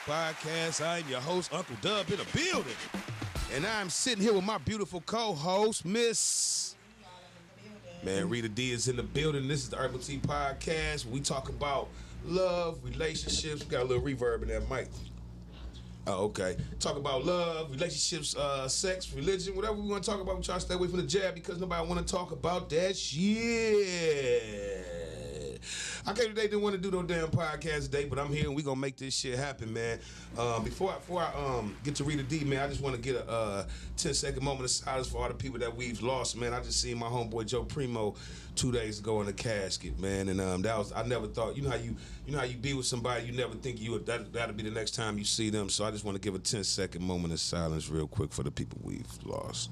PoTcast. I'm your host, Uncle Dub, in the building. And I'm sitting here with my beautiful co-host, Miss... Man, Rita D is in the building. This is the Urbal Tea PoTcast. We talk about love, relationships. We got a little reverb in that mic. Oh, okay. Talk about love, relationships, sex, religion, whatever we want to talk about. We try to stay away from the jab because nobody want to talk about that shit. I came today, didn't want to do no damn podcast today, but I'm here and we gonna make this shit happen, man. Before I get to Rita D, man, I just want to get a 10-second moment of silence for all the people that we've lost, man. I just seen my homeboy Joe Primo 2 days ago in the casket, man, and that was, I never thought, you know how you be with somebody, you never think that'll be the next time you see them. So I just want to give a 10-second moment of silence real quick for the people we've lost.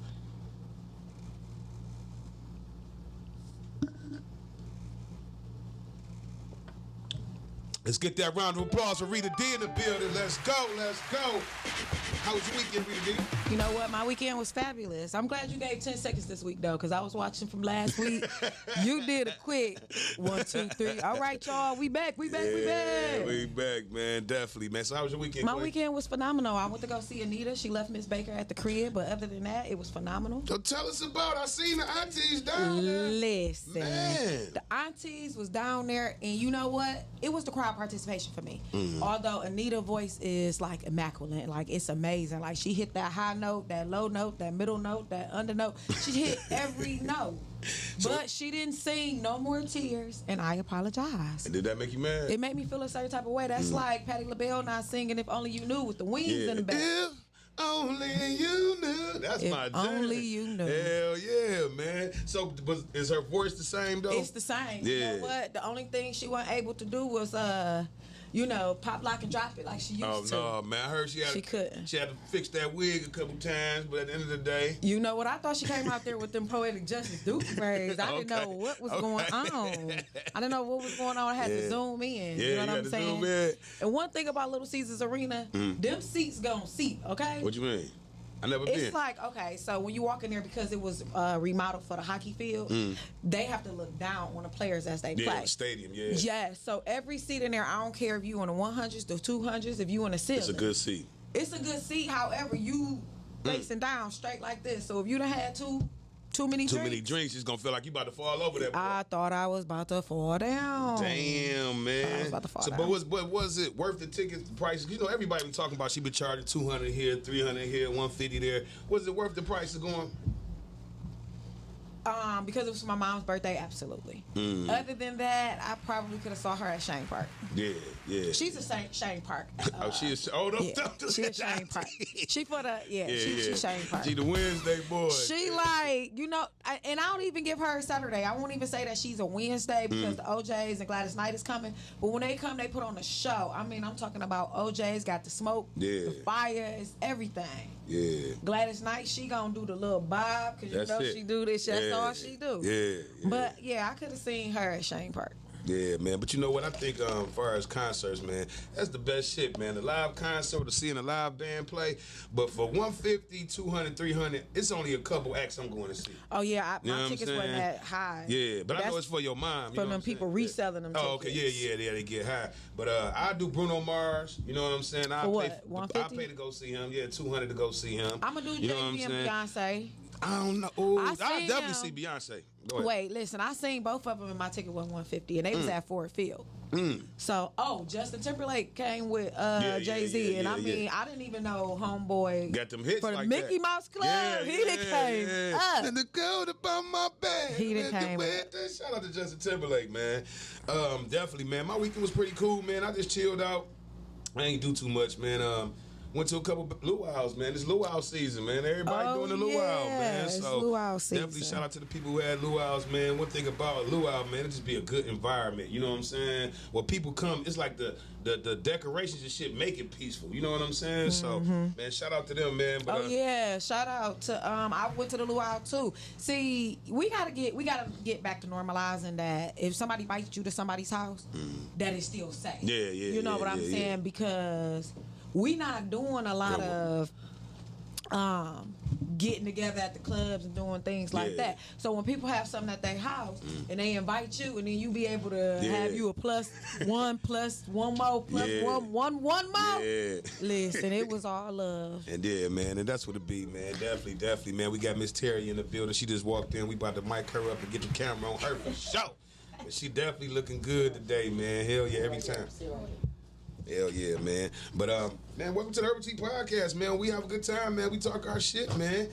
Let's get that round of applause for Rita D in the building. Let's go, let's go. How was your weekend, Rita D? You know what? My weekend was fabulous. I'm glad you gave 10 seconds this week, though, because I was watching from last week. You did a quick 1, 2, 3. All right, y'all. We back, we back. We back, man. Definitely, man. So how was your weekend? My weekend was phenomenal. I went to go see Anita. She left Miss Baker at the crib, but other than that, it was phenomenal. So tell us about, I seen the aunties down there. Listen, man. The aunties was down there, and you know what? It was the crowd participation for me. Mm-hmm. Although Anita's voice is like immaculate, like it's amazing. Like she hit that high note, that low note, that middle note, that under note. She hit every note. But she didn't sing No More Tears, and I apologize. And did that make you mad? It made me feel a certain type of way. That's like Patti LaBelle not singing If Only You Knew with the wings in the back. If only you knew. That's if my jam. Only you knew. Hell yeah, man. So is her voice the same though? It's the same. Yeah. You know what? The only thing she wasn't able to do was pop, lock, and drop it like she used to. Oh no, man! I heard she couldn't. She had to fix that wig a couple times, but at the end of the day, you know what? I thought she came out there with them Poetic Justice Dookie braids. I didn't know what was going on. I didn't know what was going on. I had to zoom in. Yeah, you know what I'm saying? Zoom in. And one thing about Little Caesars Arena, them seats gon' seat. Okay. What you mean? I never been. It's like, okay, so when you walk in there, because it was remodeled for the hockey field, they have to look down on the players as they play. Yeah, the stadium, yeah. Yeah, so every seat in there, I don't care if you on the 100s, the 200s, if you on the ceiling. It's a good seat. It's a good seat, however, you facing down straight like this. So if you done had too many drinks, it's gonna feel like you about to fall over that boy. I thought I was about to fall down. Damn, man. I was about to fall down. But was it worth the tickets, the prices? You know, everybody been talking about she been charging $200 here, $300 here, $150 there. Was it worth the price of going? Because it was my mom's birthday, absolutely. Other than that, I probably could have saw her at Shane Park. Yeah. She's a Shane Park. She is. Oh, no, she's a Shane Park. She for the she's Shane Park. She the Wednesday boy. She like and I don't even give her a Saturday. I won't even say that she's a Wednesday because the OJs and Gladys Knight is coming. But when they come, they put on a show. I mean, I'm talking about OJ's got the smoke, the fire, it's everything. Yeah. Gladys Knight, she gonna do the little bob because you know she do this. That's all she do. Yeah. But yeah, I could have seen her at Shane Park. Yeah, man. But you know what? I think as far as concerts, man, that's the best shit, man. The live concert, to seeing a live band play. But for $150, $200, $300, it's only a couple acts I'm going to see. Oh, yeah. My tickets wasn't that high. Yeah, but I know it's for your mom. For them people reselling them tickets. Oh, okay. Yeah, they get high. But I do Bruno Mars. You know what I'm saying? For what? $150? I pay to go see him. Yeah, $200 to go see him. I'm going to do Jay-Z and Beyonce. I don't know. Ooh, I definitely see Beyonce. Wait, listen. I seen both of them, and my ticket was $150, and they was at Ford Field. So, Justin Timberlake came with Jay-Z, and I mean, I didn't even know Homeboy got them hits for the like Mickey Mouse Club. He done came up. And the gold about my bag. He done came up. Shout out to Justin Timberlake, man. Definitely, man. My weekend was pretty cool, man. I just chilled out. I ain't do too much, man. Went to a couple luau's, man. It's luau season, man. Everybody doing the luau, man. So luau season. Definitely shout out to the people who had luau's, man. One thing about a luau, man, it just be a good environment. You know what I'm saying? When people come, it's like the decorations and shit make it peaceful. You know what I'm saying? So, man, shout out to them, man. But, shout out to I went to the luau too. See, we gotta get back to normalizing that if somebody invites you to somebody's house, that is still safe. Yeah. You know what I'm saying? Because we not doing a lot of getting together at the clubs and doing things like that. So when people have something at their house and they invite you, and then you be able to have you a plus one more one more. Listen, it was all love. And man, and that's what it be, man. Definitely, man. We got Miss Terry in the building. She just walked in. We about to mic her up and get the camera on her for sure. But she definitely looking good today, man. Hell yeah, every time. Hell yeah, man. But man, welcome to the Urbal Tea PoTcast, man. We have a good time, man. We talk our shit, man.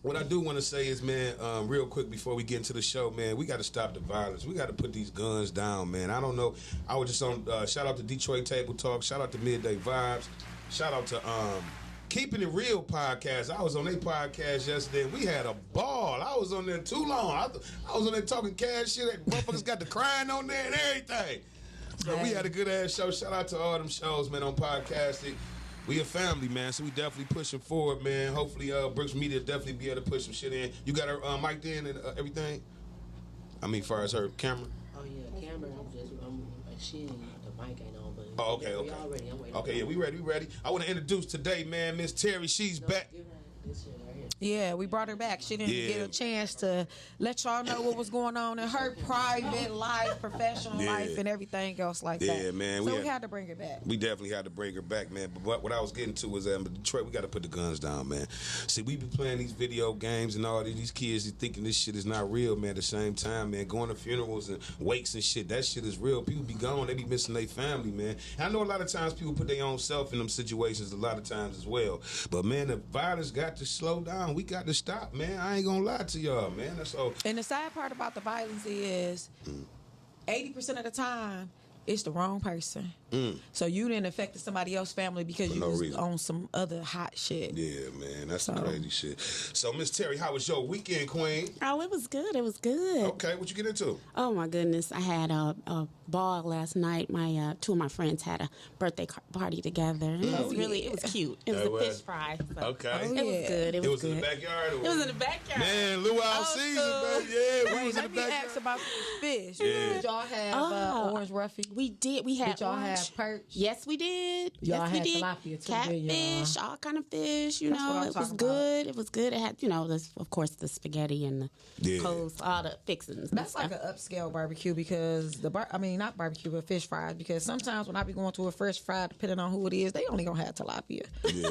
What I do want to say is, man, real quick before we get into the show, man, we got to stop the violence. We got to put these guns down, man. I don't know. I was just on, shout out to Detroit Table Talk. Shout out to Midday Vibes. Shout out to Keeping It Real podcast. I was on their podcast yesterday, and we had a ball. I was on there too long. I was on there talking cash shit. Motherfuckers got the crying on there and everything. So we had a good ass show. Shout out to all them shows, man, on podcasting. We a family, man, so we definitely pushing forward, man. Hopefully, Brooks Media definitely be able to push some shit in. You got her mic'd in and everything? I mean, as far as her camera? Oh, yeah, camera. The mic ain't on, but okay. We all ready. I'm waiting. Okay, yeah, we ready. I want to introduce today, man, Miss Terry. She's back. This shit right here. Yeah, we brought her back. She didn't get a chance to let y'all know what was going on in her private life, professional life, and everything else like that. Yeah, man. So we had to bring her back. We definitely had to bring her back, man. But what I was getting to was Detroit, we got to put the guns down, man. See, we be playing these video games and all these kids thinking this shit is not real, man. At the same time, man, going to funerals and wakes and shit, that shit is real. People be gone. They be missing their family, man. And I know a lot of times people put their own self in them situations a lot of times as well. But, man, the violence got to slow down. We got to stop, man. I ain't gonna lie to y'all, man. That's all. And the sad part about the violence is 80% of the time it's the wrong person. So you didn't affect somebody else's family because you was on some other hot shit. Yeah, man. That's some crazy shit. So, Miss Terry, how was your weekend, Queen? Oh, it was good. It was good. Okay, what you get into? Oh, my goodness. I had a ball last night. My two of my friends had a birthday party together. And it was it was cute. It was a fish fry. So okay. It was good. It was in good. the backyard? Or? It was in the backyard. Man, luau season, baby. Yeah, we was in the Let me backyard. ask about this fish. Yeah. Did y'all have orange roughy? We did. We had Did y'all orange. have perch? Yes, we did. Y'all yes, had we did. tilapia too, Catfish, all kind of fish. You That's what know, I'm it was talking good. about. It was good. It had, of course, the spaghetti and the coleslaw, all the fixings. That's like an upscale barbecue because not barbecue, but fish fries. Because sometimes when I be going to a fresh fry, depending on who it is, they only gonna have tilapia. Yeah.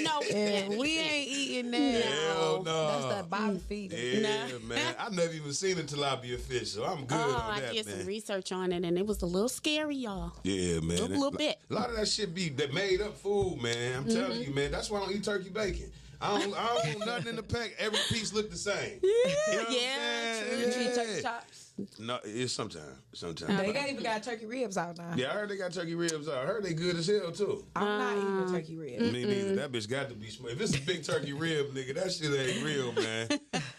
No, And we ain't eating that. Hell no. That's that bottom feeder. Yeah, man. I've never even seen a tilapia fish, so I'm good on that, I did man. some research on it, and it was a little scary, y'all. Yeah, man. A little bit. A lot of that shit be that made up food, man. I'm telling you, man. That's why I don't eat turkey bacon. I don't want nothing in the pack. Every piece look the same. You know what I'm saying? You eat turkey chops? No, it's sometimes. They even got turkey ribs out now. Yeah, I heard they got turkey ribs out. I heard they good as hell, too. I'm not eating a turkey rib. Me neither. That bitch got to be smart. If it's a big turkey rib, nigga, that shit ain't real, man.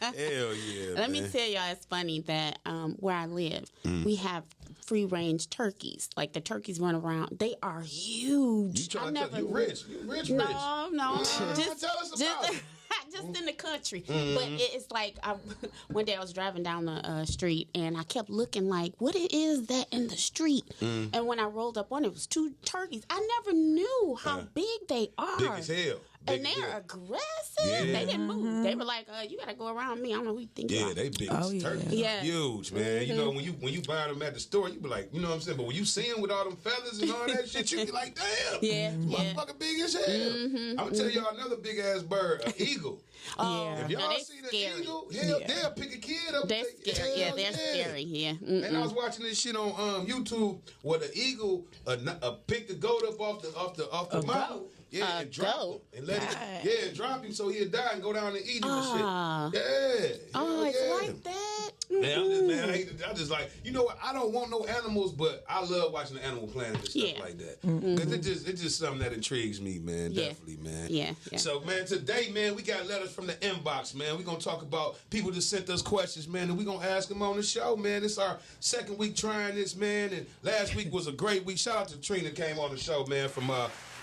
Hell yeah, Let me tell y'all, it's funny that where I live, we have free-range turkeys. Like, the turkeys run around. They are huge. You trying to tell you rich. You rich. No. Just tell us about it. Just in the country. But it's like, one day I was driving down the street, and I kept looking like, what it is that in the street? And when I rolled up on it, was two turkeys. I never knew how big they are. Big as hell. And they're aggressive. Yeah. They didn't move. They were like, you got to go around me. I don't know who you think you are. They big Oh, as yeah. turkeys. Yeah. Huge, man. You know, when you buy them at the store, you be like, you know what I'm saying? But when you see them with all them feathers and all that shit, you be like, damn. Yeah. Motherfucker big as hell. I'm going to tell y'all another big ass bird, an eagle. Oh, If y'all no, see the scary. eagle, they'll pick a kid up. They're and take- scary. Yeah, hell they're scary. Yeah. And I was watching this shit on YouTube where the eagle picked the goat up off the mountain. Yeah, and drop him. And let him, drop him so he'll die and go down and eat him and shit. Yeah. Oh, yeah. it's like that. Man, I just like, you know what? I don't want no animals, but I love watching the Animal Planet and stuff like that. Because it's just something that intrigues me, man. Yeah. Definitely, man. Yeah. So, man, today, man, we got letters from the inbox, man. We're going to talk about people that sent us questions, man, and we're going to ask them on the show, man. It's our second week trying this, man, and last week was a great week. Shout out to Trina came on the show, man, from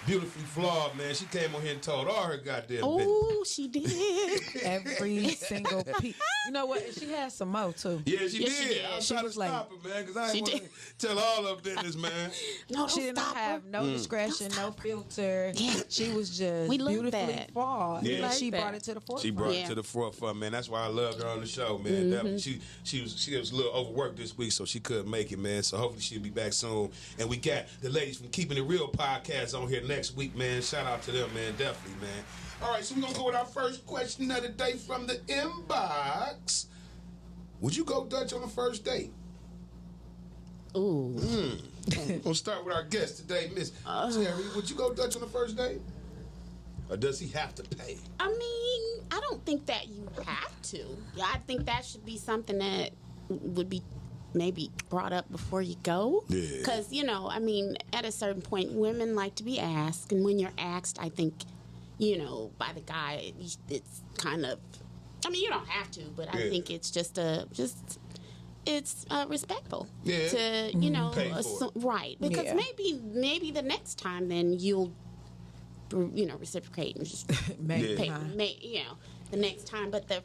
Beautifully Flawed, man. She came on here and told all her goddamn business. Oh, she did. Every single piece. You know what? And she had some more too. Yeah, she Yes, she did. did. I was She trying to was like- stop her, man, because I She ain't want to did. tell all of business, man. No, She did not have no discretion, no filter. Yeah. She was just We love beautifully that. flawed. Yeah. And Like she that. brought it to the forefront. She brought Yeah. it to the forefront, man. That's why I loved her on the show, man. Definitely. She was a little overworked this week, so she couldn't make it, man. So hopefully she'll be back soon. And we got the ladies from Keeping It Real podcast on here next week, man. Shout out to them, man. Definitely, man. All right, so we're going to go with our first question of the day from the inbox. Would you go Dutch on a first date? Ooh. We're going to start with our guest today, Miss Terry. Would you go Dutch on a first date? Or does he have to pay? I mean, I don't think that you have to. I think that should be something that would be maybe brought up before you go. Yeah. Because, you know, I mean, at a certain point, women like to be asked. And when you're asked, I think, you know, by the guy, it's kind of, I mean, you don't have to, but I Yeah. think it's it's respectful Yeah. to, you know, Pay for it. right. Because Yeah. maybe the next time then you'll, you know, reciprocate and just Maybe. pay, Huh? you know, the next time. But the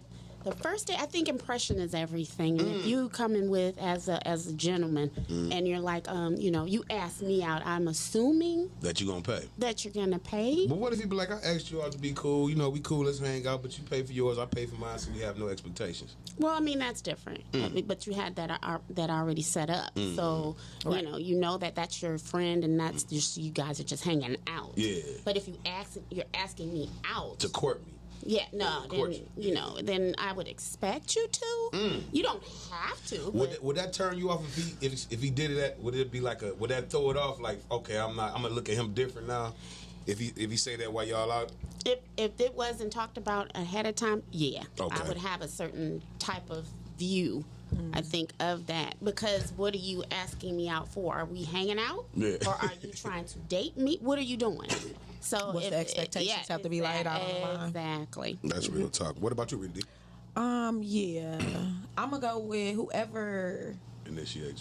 first day, I think impression is everything. And if you come in with as a gentleman, and you're like, you know, you ask me out, I'm assuming That you going to pay. that you're gonna pay. But what if you be like, I asked you out to be cool. You know, we cool, let's hang out, but you pay for yours, I pay for mine, so we have no expectations. Well, I mean that's different. I mean, but you had that already set up, so you know that that's your friend, and that's just you guys are just hanging out. Yeah. But if you're asking me out To court me. yeah, no, course. then you know, then I would expect you to. You don't have to. But Would that turn you off if he did it? Would it be like would that throw it off? Like, okay, I'm gonna look at him different now. If he say that while y'all out. if it wasn't talked about ahead of time, yeah, Okay. I would have a certain type of view. I think of that because what are you asking me out for? Are we hanging out, Yeah. or are you trying to date me? What are you doing? So What's the expectations have to be laid out on the line. Exactly. That's real talk. What about you, Randy? Yeah. I'm gonna go with whoever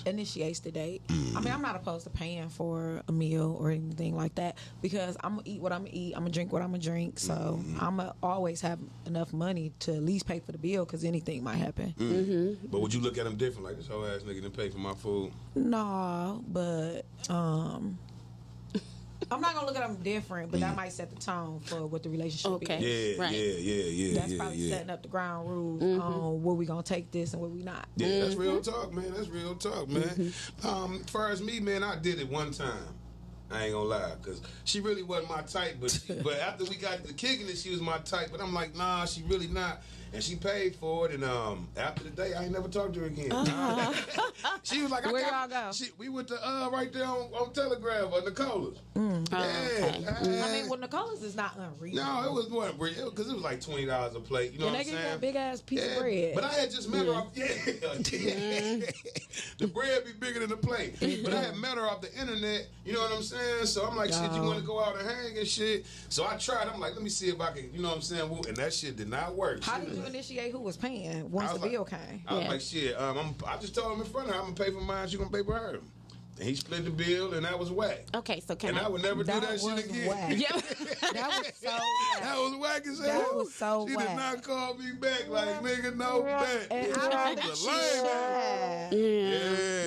initiates the date. I mean, I'm not opposed to paying for a meal or anything like that because I'm gonna eat what I'm gonna eat. I'm gonna drink what I'm gonna drink. So I'm gonna always have enough money to at least pay for the bill because anything might happen. But would you look at him different? Like, this whole ass nigga didn't pay for my food. No, but I'm not gonna look at them different, but that might set the tone for what the relationship Okay. is. Yeah, Right. yeah. That's probably setting up the ground rules on where we gonna take this and where we not. Yeah, that's real talk, man. That's real talk, man. As far as me, man, I did it one time. I ain't gonna lie, cause she really wasn't my type, but after we got to kicking it, she was my type. But I'm like, nah, she really not. And she paid for it, and after the day, I ain't never talked to her again. She was like, Where y'all go? We went to right there on Telegraph, Nicola's. Okay. I mean, well, Nicola's is not unreasonable. No, it was more because it was like $20 a plate. You know And what they I'm give saying? you a big ass piece of bread. But I had just met her off. The bread be bigger than the plate. But I had met her off the internet. You know what I'm saying? So I'm like, shit, you want to go out and hang and shit? So I tried. I'm like, let me see if I can. You know what I'm saying? And that shit did not work. How did you initiate who was paying once I the was bill like- came? I was Yeah. like, shit. I just told him in front of her, I'm gonna pay for mine. She gonna pay for her. And he split the bill, and that was whack. Okay, so can And I would never do That that was shit again. whack. Yeah. That was so That was whack as hell. That was so She whack. did not call me back like, nigga, no bet. And Bitch, I I don't was think a she lame. should.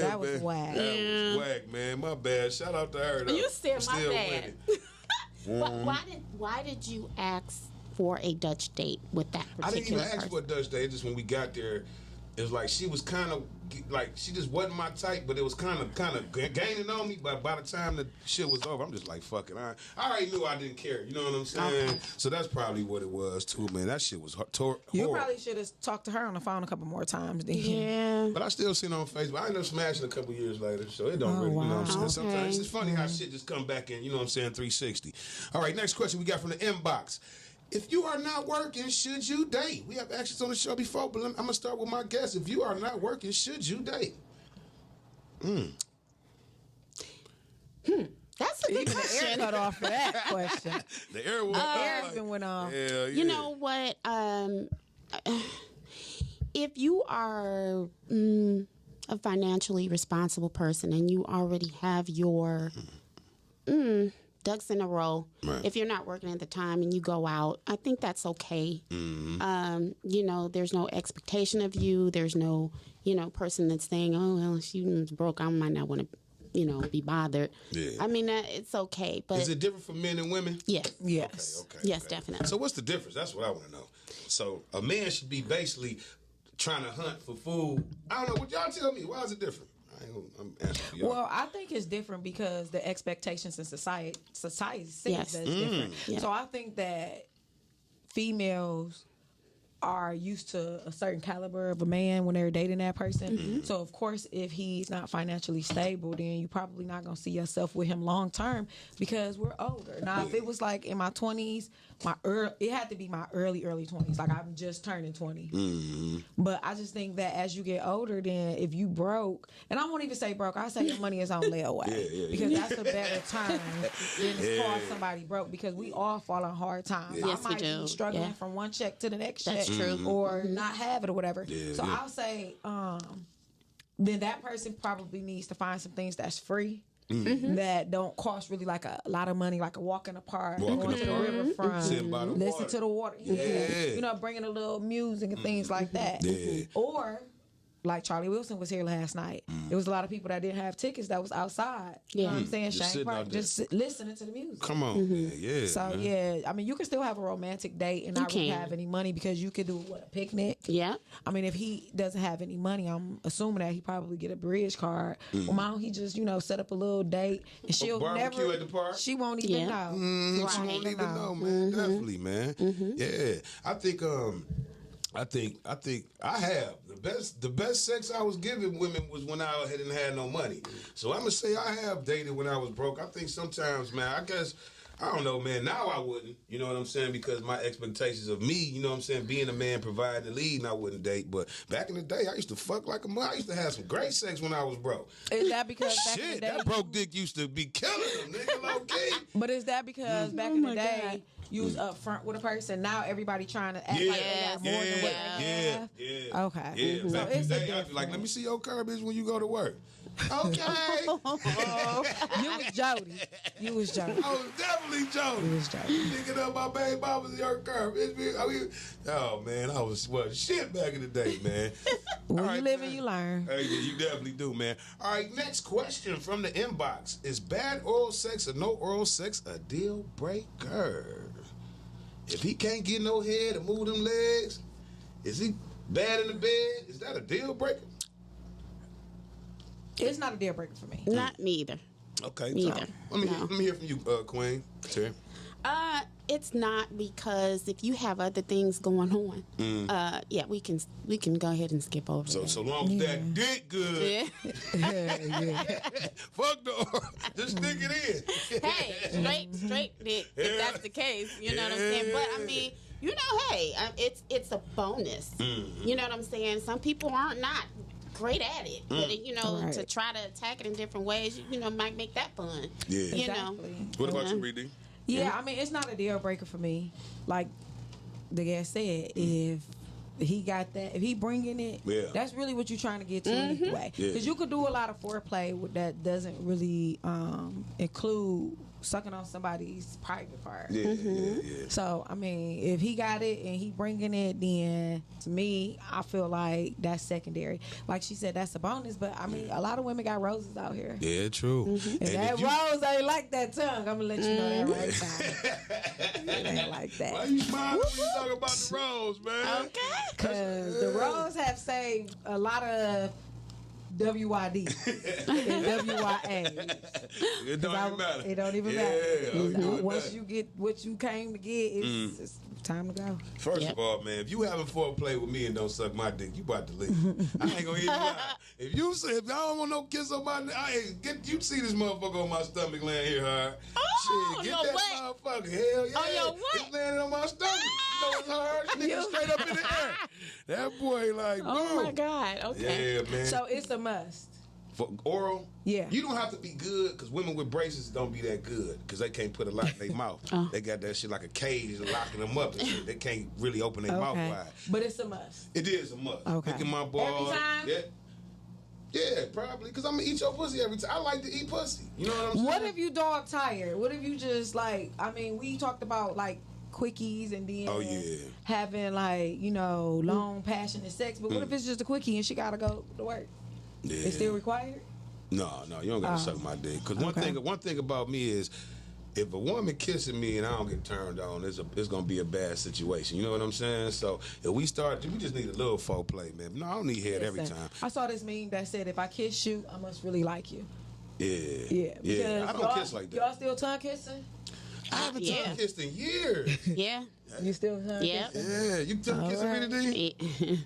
Yeah, That was man. whack. That was whack, man. My bad. Shout out to her, though. You said For my still bad. winning. Why did you ask for a Dutch date with that I didn't even particular ask person? for a Dutch date. Just when we got there, it was like she was kind of like she just wasn't my type, but it was kind of gaining on me. But by the time the shit was over, I'm just like, fuck it. I already knew I didn't care. You know what I'm saying? Okay. So that's probably what it was too, man. That shit was horrible. You probably should have talked to her on the phone a couple more times. Then. Yeah. But I still seen her on Facebook. I ended up smashing a couple years later, so it don't really, you know what I'm saying? wow. Sometimes Okay. it's funny how shit just come back in, you know what I'm saying, 360. All right, next question we got from the inbox. If you are not working, should you date? We have actions on the show before, but I'm going to start with my guess. If you are not working, should you date? That's a good Even the air question. cut off for that question. The air was Air even went off. Hell yeah. You know what? If you are a financially responsible person and you already have your ducks in a row. Right. If you're not working at the time and you go out, I think that's okay. You know, there's no expectation of you. There's no, you know, person that's saying, oh, well, she's broke. I might not want to, you know, be bothered. Yeah. I mean, it's okay. But Is it different for men and women? yes. Yes. Okay. Yes, definitely. So what's the difference? That's what I want to know. So a man should be basically trying to hunt for food. I don't know. What y'all tell me? Why is it different? I'm asking for y'all. Well, I think it's different because the expectations in society says Yes. that it's different. Yeah. So I think that females are used to a certain caliber of a man when they're dating that person. So of course, if he's not financially stable, then you're probably not gonna see yourself with him long term because we're older. Now, if it was like in my 20s, it had to be my early 20s. Like I'm just turning 20. But I just think that as you get older, then if you broke, and I won't even say broke, I say your money is on layaway because that's a better time than to call somebody broke because we all fall on hard times. Yes, I might we do. be struggling Yeah. from one check to the next That's check, true. or not have it or whatever. So yeah. I'll say, then that person probably needs to find some things that's free. That don't cost really like a lot of money, like a walk in the park, Walk in going the to the park. riverfront, Sitting by the listen water. to the water, you know, bringing a little music and things like that. Yeah. Or like Charlie Wilson was here last night. There was a lot of people that didn't have tickets that was outside. You know what I'm saying? Just Shane sitting Park, out there. just listening to the music. Come on, man. Yeah. So man. yeah, I mean, you can still have a romantic date and not really can. have any money because you could do a picnic. Yeah. I mean, if he doesn't have any money, I'm assuming that he probably get a bridge card. Well, why don't he just set up a little date and she'll barbecue never at the park? She won't even Yeah. know. She Right. won't even know, man. Definitely, man. Yeah, I think I have the best sex I was giving women was when I didn't have no money. So I'm gonna say I have dated when I was broke. I think sometimes, man, I guess. I don't know, man. Now I wouldn't, you know what I'm saying? Because my expectations of me, you know what I'm saying, being a man, providing the lead, and I wouldn't date. But back in the day, I used to fuck like a mother. I used to have some great sex when I was broke. Is that because back in the Shit, day? that broke dick used to be killing them, nigga, low key. But is that because back in the day you was up front with a person? Now everybody trying to act like they got more than what they have. Yeah. Okay. Yeah, So back in it's the a day, I'd be like, difference. let me see your curb is when you go to work. Okay. You was Jody. You was Jody. I was definitely joking. You was Jody. Picking up my baby mamas in your curb. Oh, man, I was shit back in the day, man. When All you right, live man. and you learn. Hey, yeah, you definitely do, man. All right, next question from the inbox. Is bad oral sex or no oral sex a deal breaker? If he can't get no head or move them legs, is he bad in the bed? Is that a deal breaker? It's not a deal breaker for me. Not me either. Okay. Me so either. Let me hear from you, Queen. Terry. It's not because if you have other things going on, yeah, we can go ahead and skip over. So that. so long as that dick good, Yeah. fuck the oral. Just stick it in. Hey, straight dick. If that's the case, you know what I'm saying. But I mean, you know, hey, it's a bonus. You know what I'm saying. Some people aren't not great at it, but you know, Right. to try to attack it in different ways, you know, might make that fun. Yeah. You know. Exactly. What about you, Reedy? Yeah, I mean, it's not a deal breaker for me. Like the guy said, if he got that, if he bringing it, Yeah. that's really what you're trying to get to anyway. Yeah. Because you could do a lot of foreplay with that doesn't really include sucking on somebody's private part. Yeah, yeah. So, I mean, if he got it and he bringing it, then to me, I feel like that's secondary. Like she said, that's a bonus. But, I mean, a lot of women got roses out here. Yeah, true. And that if you- rose ain't like that tongue. I'm going to let you know that right now. It ain't like Why that. you smiling when you talk about the rose, man? Okay. Because the rose have saved a lot of WYD and WYA. It don't even matter. It don't even Yeah, matter. okay. Once you get what you came to get, it's time to go. First Yep. of all, man, if you having foreplay with me and don't suck my dick, you about to leave. I ain't gonna hear you lie. If you say, if I don't want no kiss on my dick, you see this motherfucker on my stomach laying here hard. Oh, Shit, get your that what? motherfucker. Hell yeah. Oh, your what? It's landing on my stomach. You know it's hard. Nigga straight up in the air. That boy like, Oh boom. my God. Okay. Yeah, man. So it's a must. For oral, Yeah. you don't have to be good because women with braces don't be that good because they can't put a lot in their mouth. They got that shit like a cage locking them up and shit. They can't really open their mouth Okay. wide. But it's a must. It is a must. Okay. Look at my ball. Every time? Yeah. Yeah, probably. Because I'm going to eat your pussy every time. I like to eat pussy. You know what I'm saying? What if you dog tired? What if you just like, I mean, we talked about like quickies and then having like, you know, long passionate sex, but what if it's just a quickie and she got to go to work? Yeah. It's still required? No, you don't got to suck my dick. Because one thing about me is, if a woman kissing me and I don't get turned on, it's gonna be a bad situation. You know what I'm saying? So if we just need a little foreplay, man. No, I don't need head every time. I saw this meme that said, if I kiss you, I must really like you. Yeah. I don't kiss like that. Y'all still tongue kissing? I haven't tongue kissed in years. Yeah. You still tongue kissing? Yeah, you tongue kissing me today?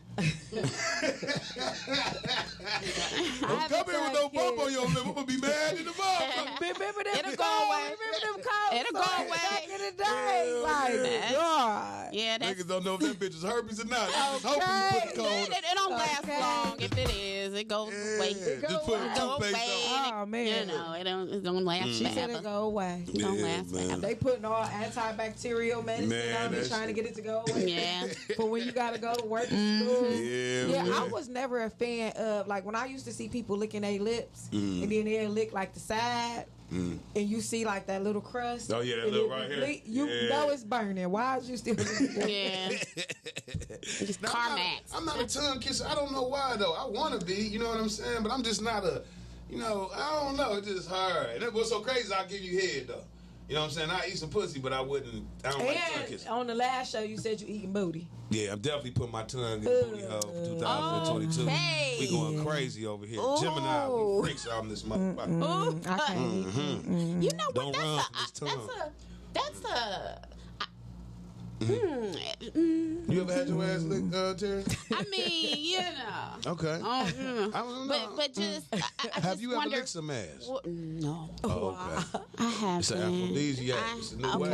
Don't come here with no bump on your lip. I'm gonna be mad in the mouth. Remember them It'll go away. Remember them coats? It'll go away. Back in the day. Like, God. Yeah, that's... Niggas don't know if that bitch is herpes or not. Just hoping you put the code. It don't last long. If it is, it goes away. Just put It go toothpaste away. on. Oh, man. You know, it don't last She said forever. it go away. It don't last man. forever. They putting all antibacterial medicine Man, on me, that trying to shit. get it to go away. Yeah. But when you gotta go to work, school. Yeah, I man. was never a fan of, like, when I used to see people licking their lips and then they'll lick like the side and you see like that little crust. Oh, yeah, that and little it right here. leak, you Yeah. know it's burning. Why is you still Yeah. Just Now, Carmax. I'm not a tongue kisser. I don't know why though. I want to be, you know what I'm saying? But I'm just not a, you know, I don't know. It's just hard. And what's so crazy, I'll give you head though. You know what I'm saying? I eat some pussy, but I don't like tongue And kissing. on the last show, you said you eating booty. Yeah, I'm definitely putting my tongue in the booty hole for 2022. Okay. We going crazy over here. Ooh. Gemini, we freaks out in this motherfucker. Ooh. I can't. You know Don't run what? from this tongue. That's a. You ever had your ass licked, Terry? I mean, you know. Okay. I don't know. But just, I Have just you ever wonder, licked some ass? No, Oh, okay. I haven't. It's an aphrodisiac. It's a new way.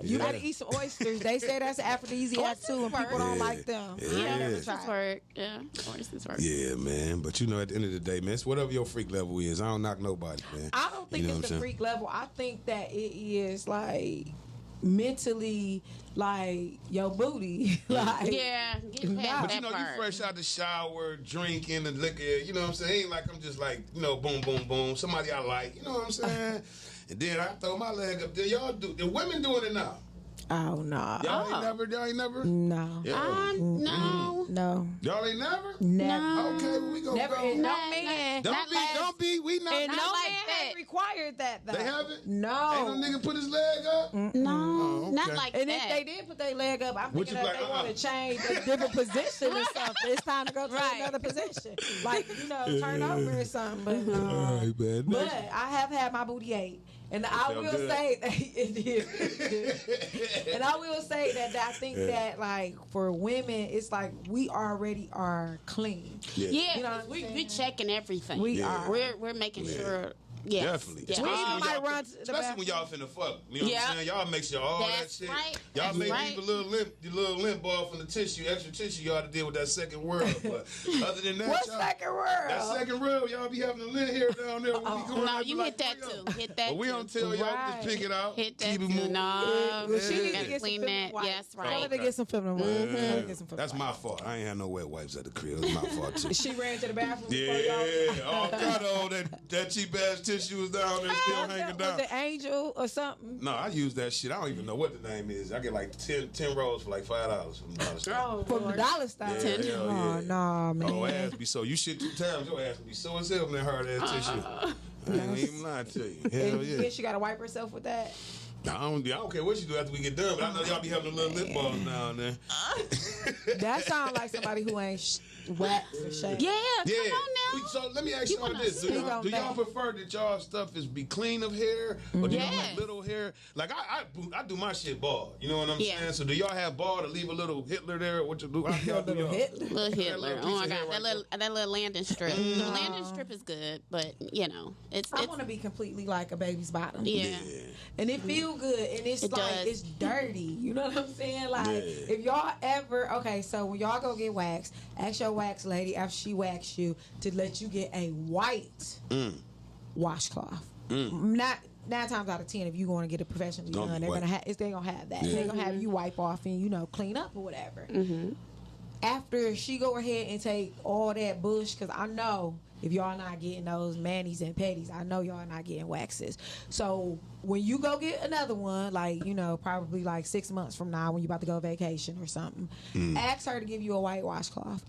You Yeah. gotta eat some oysters. They say that's an aphrodisiac too, and people don't like them. Yeah. Oysters work. Yeah, oysters work. Yeah, man. But you know, at the end of the day, man, it's whatever your freak level is. I don't knock nobody, man. I don't think You know it's what the I'm freak level. I think that it is like mentally like your booty. Like Yeah, get Nah. past But that you know, part. you fresh out the shower, drinking and liquor. You know what I'm saying? Ain't like I'm just like, you know, boom, boom, boom. Somebody I like. You know what I'm saying? And then I throw my leg up there. Y'all do. The women doing it now. oh no, Y'all ain't never. no, Yeah. No. no, Y'all ain't never. never, Okay, well, we gonna never. go. And no Not- man, Don't be. We not. and no Not man like has that. required that though. They haven't. No. Ain't no nigga put his leg up. No, Oh, not okay. like And that. if they did put their leg up, I'm Would thinking you that like, they want to change a different position or something. It's time to go to Right. another position, like turn over or something. But no. All right, man. But I have had my booty ate. And I felt will good. say that it did. And I will say that I think that like for women, it's like we already are clean. Yeah. Yeah, You know what I'm we saying? checking everything. We Yeah. are. We're making sure. Yes, Definitely. Yeah. Especially We when might y'all- run to the especially when y'all finna fuck. You know what Yeah. I'm saying? Y'all make sure all That's that shit. right. Y'all That's may right. leave the little limp ball from the tissue, extra tissue y'all to deal with that second world. But other than that, What's y'all, second world? that second world, y'all be having a lint hair down there when we going No, out you for hit that like 3 too. Hit that But we too. don't tell y'all, we Right. just pick it out. Hit that keep it too. moving. No, Well, she Yeah. need to gotta get some clean feminine that. wipes. Yes, Tell her right. to get some feminine wipes. Tell her to get some feminine That's my wipes. fault. I ain't had no wet wipes at the crib. It's my fault too. She ran to the bathroom before Yeah, y'all. all kind of that cheap ass tissue was down there still hanging down. Was it Angel or something? No, I use that shit. I don't even know what the name is. I get like 10 rolls for like $5 from the dollar store. Oh, From the Lord. dollar store. Yeah, hell Oh, yeah. no, man. Oh, ass be so. You shit 2 times, your ass be so as hell from that hard ass tissue. I ain't even lying to you. Hell And yeah. then she got to wipe herself with that. I don't care what you do after we get done, but I know y'all be having a little lip balls now and then. That sounds like somebody who ain't waxed or shaved. Yeah, Yeah. come on now. So let me ask you wanna on this. Do speak y'all, on do y'all that. prefer that y'all stuff is be clean of hair or do y'all Yes. have little hair? Like I do my shit bald. You know what I'm Yeah. saying? So do y'all have bald to leave a little Hitler there? What you do? How y'all do Little y'all? Hitler. Little Hitler. little Oh piece my of hair God, right that little landing strip. The landing strip is good, but you know, it's I want to be completely like a baby's bottom. yeah. And it feel good, and it's It like does. it's dirty. You know what I'm saying? Like Yeah. if y'all ever so when y'all go get waxed, ask your wax lady after she wax you to let you get a white washcloth. Not 9 times out of 10, if you going to get it professionally Gonna done, be they're white. gonna have that. Yeah. They're gonna have you wipe off and clean up or whatever. after she go ahead and take all that bush, because I know if y'all not getting those manis and petties, I know y'all not getting waxes. So when you go get another one, like, you know, probably like 6 months from now when you about to go vacation or something, ask her to give you a white washcloth.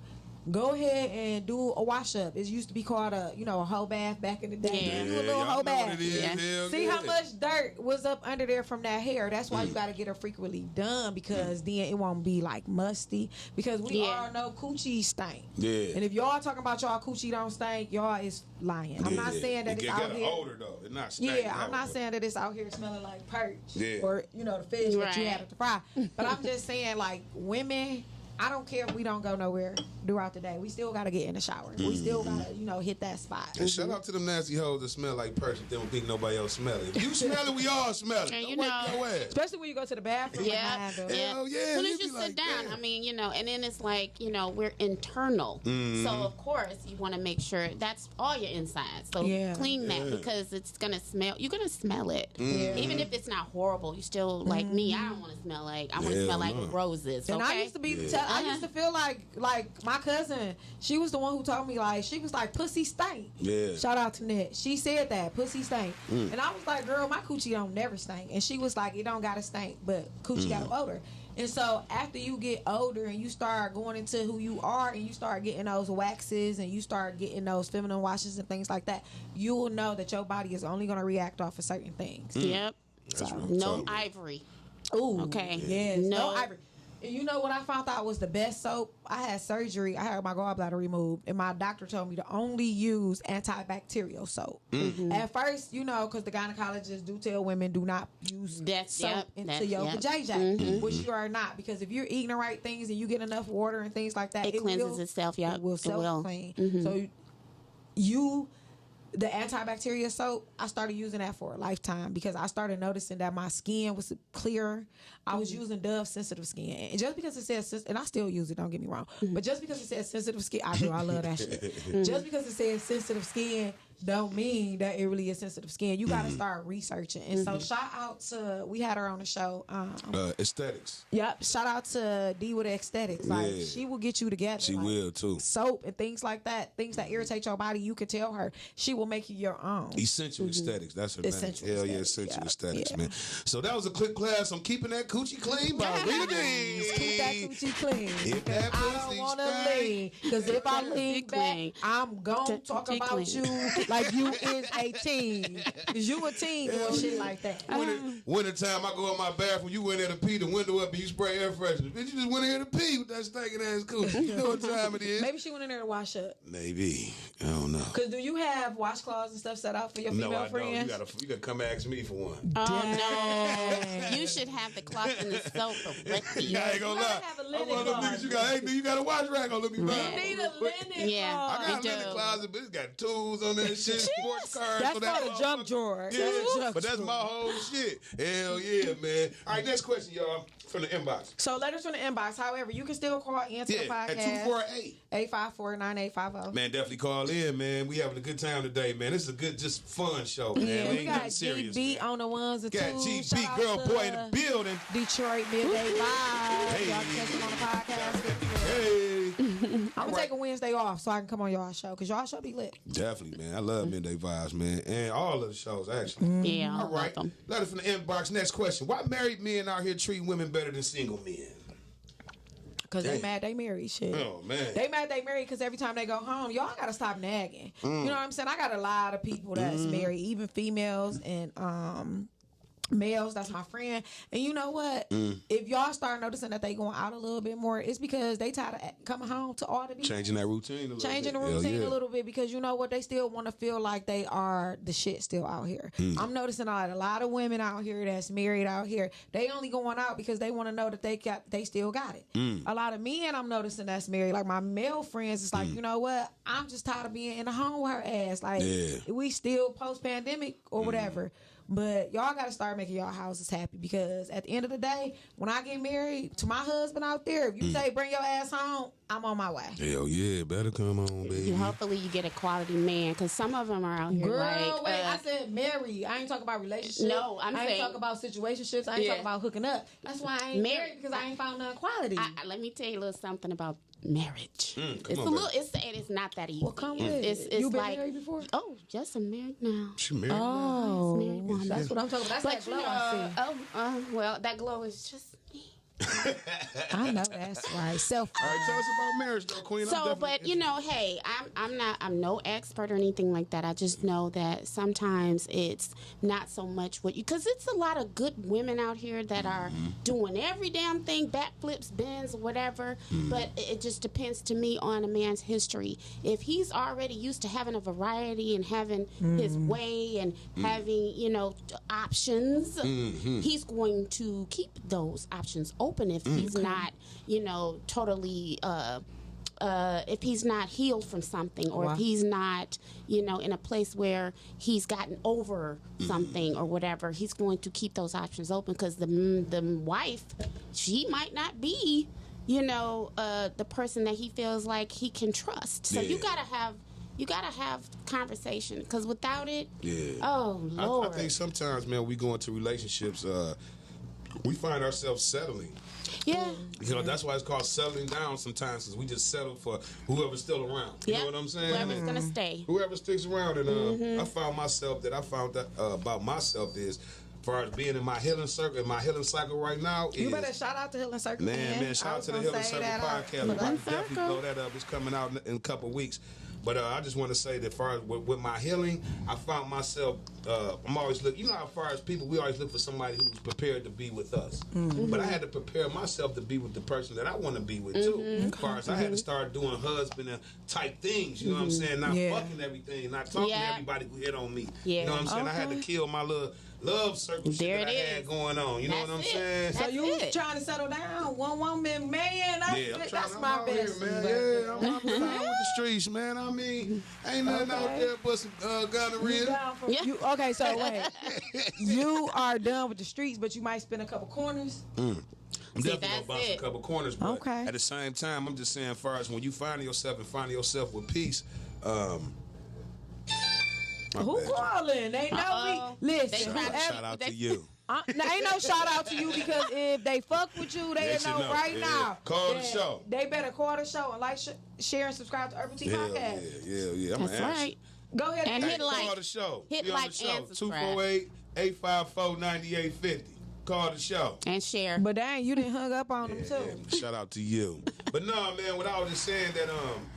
Go ahead and do a wash up. It used to be called a whole bath back in the day. Yeah. Do a little y'all whole know what bath. it is. Yeah. Hell See yeah. how much dirt was up under there from that hair. That's why you got to get her frequently done, because then it won't be like musty. Because we all know coochie stink. Yeah. And if y'all talking about y'all coochie don't stink, y'all is lying. I'm not saying that it it's get out here. older though. It's not stank. Yeah, I'm not saying that it's out here smelling like perch Yeah. or, you know, the fish that you Right. had at the fry. But I'm just saying, like, women, I don't care if we don't go nowhere throughout the day. We still got to get in the shower. We still got to, you know, hit that spot. And shout out to them nasty hoes that smell like perch and don't think nobody else smell it. If you smell it, we all smell it. And Don't you wipe know- your ass. Especially when you go to the bathroom. Yeah, behind them. yeah. Hell yeah, As soon you as be you sit like, down, damn. I mean, you know, and then it's like, you know, we're internal. So of course you want to make sure that's all your insides. So Yeah. clean that, because it's gonna smell. You're gonna smell it, Yeah. even if it's not horrible. You still like me. I don't want to smell like. I want to Hell smell like no. roses. And Okay. I used to be, I used to feel like my cousin, she was the one who told me, like, she was like, pussy stink. Yeah. Shout out to Ned. She said that, pussy stink. And I was like, girl, my coochie don't never stink. And she was like, it don't gotta stink, but coochie got odor. And so after you get older and you start going into who you are and you start getting those waxes and you start getting those feminine washes and things like that, you will know that your body is only going to react off of certain things. Yep. That's real No talk. ivory. Ooh. Okay. Yes. No No. ivory. And you know what I found out was the best soap? I had surgery. I had my gallbladder removed, and my doctor told me to only use antibacterial soap. At first, you know, because the gynecologists do tell women do not use soap into your vajayjay, which you are not, because if you're eating the right things and you get enough water and things like that, It cleanses itself. Yep. It will It will. self-clean. So the antibacterial soap, I started using that for a lifetime, because I started noticing that my skin was clearer. I was using Dove sensitive skin, and just because it says, and I still use it, don't get me wrong, but just because it says sensitive skin, I love that shit. Just because it says sensitive skin don't mean that it really is sensitive skin. You got to start researching. And so shout out to, we had her on the show. Aesthetics. Yep, shout out to D with Aesthetics. Like, Yeah. she will get you together. She like, will too. soap and things like that, things that irritate your body, you can tell her. She will make you your own. Essential aesthetics. That's her Essential name. Hell yeah, aesthetics, essential yeah. aesthetics, Yeah. man. So that was a quick class on keeping that coochie clean by Rita Dees. Keep that coochie clean. If that I don't pussy want to stank. lean, because if I lean clean. back, I'm gonna talk Coochie about clean. you like you is a teen, because you a teen doing shit like that. Winter time, I go in my bathroom. You went there to pee, the window up, and you spray air freshener. Bitch, you just went in here to pee with that stinking ass coochie. You know what time it is? Maybe she went in there to wash up. Maybe. I don't know. Cause do you have washcloths and stuff set out for your female No, I don't. friends? You gotta come ask me for one. Oh no! You should have the cloth and the soap directly. I ain't gonna lie. have a I'm linen one of them closet. niggas you got. Hey, do you got a wash rack on? Let me You buy. need a linen Yeah. closet. I got a We linen do. closet, but it's got tools on that shit, sports cars. That's so that called a junk drawer. Yeah, That's a junk but that's drawer. my whole shit. Hell yeah, man. All right, next question, y'all, from the inbox. So letters from the inbox. However, you can still call into the Yeah, podcast. at 248. 854-9850. Man, definitely call in, man. We having a good time today, man. This is a good, just fun show, man. Yeah, we ain't got nothing serious, GB man. on the ones and Got twos. GB, Shout out girl, to boy in the building. Detroit Midday Live. Hey. Y'all can catch them on the podcast. Hey. I'm gonna take a Wednesday off so I can come on y'all show, because y'all show be lit. Definitely, man. I love Midday Vibes, man. And all of the shows, actually. Yeah, All right. them. Letter from the inbox. Next question. Why married men out here treat women better than single men? Because they Damn. mad they married. Shit. Oh, man. They mad they married because every time they go home, y'all gotta stop nagging. You know what I'm saying? I got a lot of people that's married, even females and males. That's my friend. And you know what? If y'all start noticing that they going out a little bit more, it's because they tired of coming home to all the people. Changing that routine a little Changing bit. the Hell routine yeah. a little bit, because you know what, they still want to feel like they are the shit still out here. I'm noticing a lot of women out here that's married out here, they only going out because they want to know that they still got it. A lot of men I'm noticing that's married, like my male friends, it's like, you know what, I'm just tired of being in the home with her ass. Like, Yeah. we still post pandemic or whatever. But y'all got to start making y'all houses happy, because at the end of the day, when I get married to my husband out there, if you say bring your ass home, I'm on my way. Hell yeah, better come on, baby. Hopefully you get a quality man, because some of them are out here Girl, like. wait, I said married. I ain't talking about relationships. No, I ain't saying- talking about situationships. I ain't talking about hooking up. That's why I ain't married, because I ain't found none quality. Let me tell you a little something about marriage. Come It's on, a little. baby. It's not that easy. Well, come with It's it. You been like, married before? Oh, yes, I'm married now. She married. Oh, Married woman. that's what I'm talking about. That's But that you glow I see. know, well, that glow is just me. I know that's right. Self. All right, tell us about marriage, though, Queen. I'm So, definitely but you know, hey, I'm no expert or anything like that. I just know that sometimes it's not so much what you, because it's a lot of good women out here that are doing every damn thing, backflips, bends, whatever. But it just depends to me on a man's history. If he's already used to having a variety and having his way and having, you know, options, he's going to keep those options open if he's not, you know, totally if he's not healed from something, or if he's not, you know, in a place where he's gotten over something or whatever, he's going to keep those options open, because the wife, she might not be, you know, the person that he feels like he can trust. So you gotta have conversation, because without it, oh Lord. I think sometimes, man, we go into relationships, we find ourselves settling. Yeah. You know, that's why it's called settling down sometimes, because we just settle for whoever's still around. You know what I'm saying? Whoever's gonna stay. Whoever sticks around. And I found that about myself is, as far as being in my healing circle, in my healing cycle right now, You better shout out to Healing Circle. Man, shout out to the Healing Circle podcast. We're about to definitely blow that up. It's coming out in a couple of weeks. But I just want to say that, far as with my healing, I found myself. I'm always looking. You know, how far as people, we always look for somebody who's prepared to be with us. But I had to prepare myself to be with the person that I want to be with too. As far as I had to start doing husband type things. You know what I'm saying? Not fucking everything, not talking to everybody who hit on me. You know what I'm saying? I had to kill my little love circle shit that I had going on. You know what I'm saying? So you was trying to settle down, one woman, man. That's my best. Man. Yeah, I'm down with the streets, man. I mean, ain't nothing out there but some gonorrhea. Okay, so wait. You are done with the streets, but you might spin a couple corners. I'm definitely gonna bounce a couple corners, but Okay. at the same time, I'm just saying, as far as when you find yourself with peace, Who calling? They know me. Listen, shout out to you. ain't no shout out to you, because if they fuck with you, they know right now. Call the show. They better call the show and like, share, and subscribe to Urbal Tea PoTcast. Yeah. That's right. Go ahead And hit like. Call the show. Hit Be on like the show. and subscribe. 248-854-9850. Call the show. And share. But dang, you didn't hung up on them too. Yeah, shout out to you. But no, man, what I was just saying that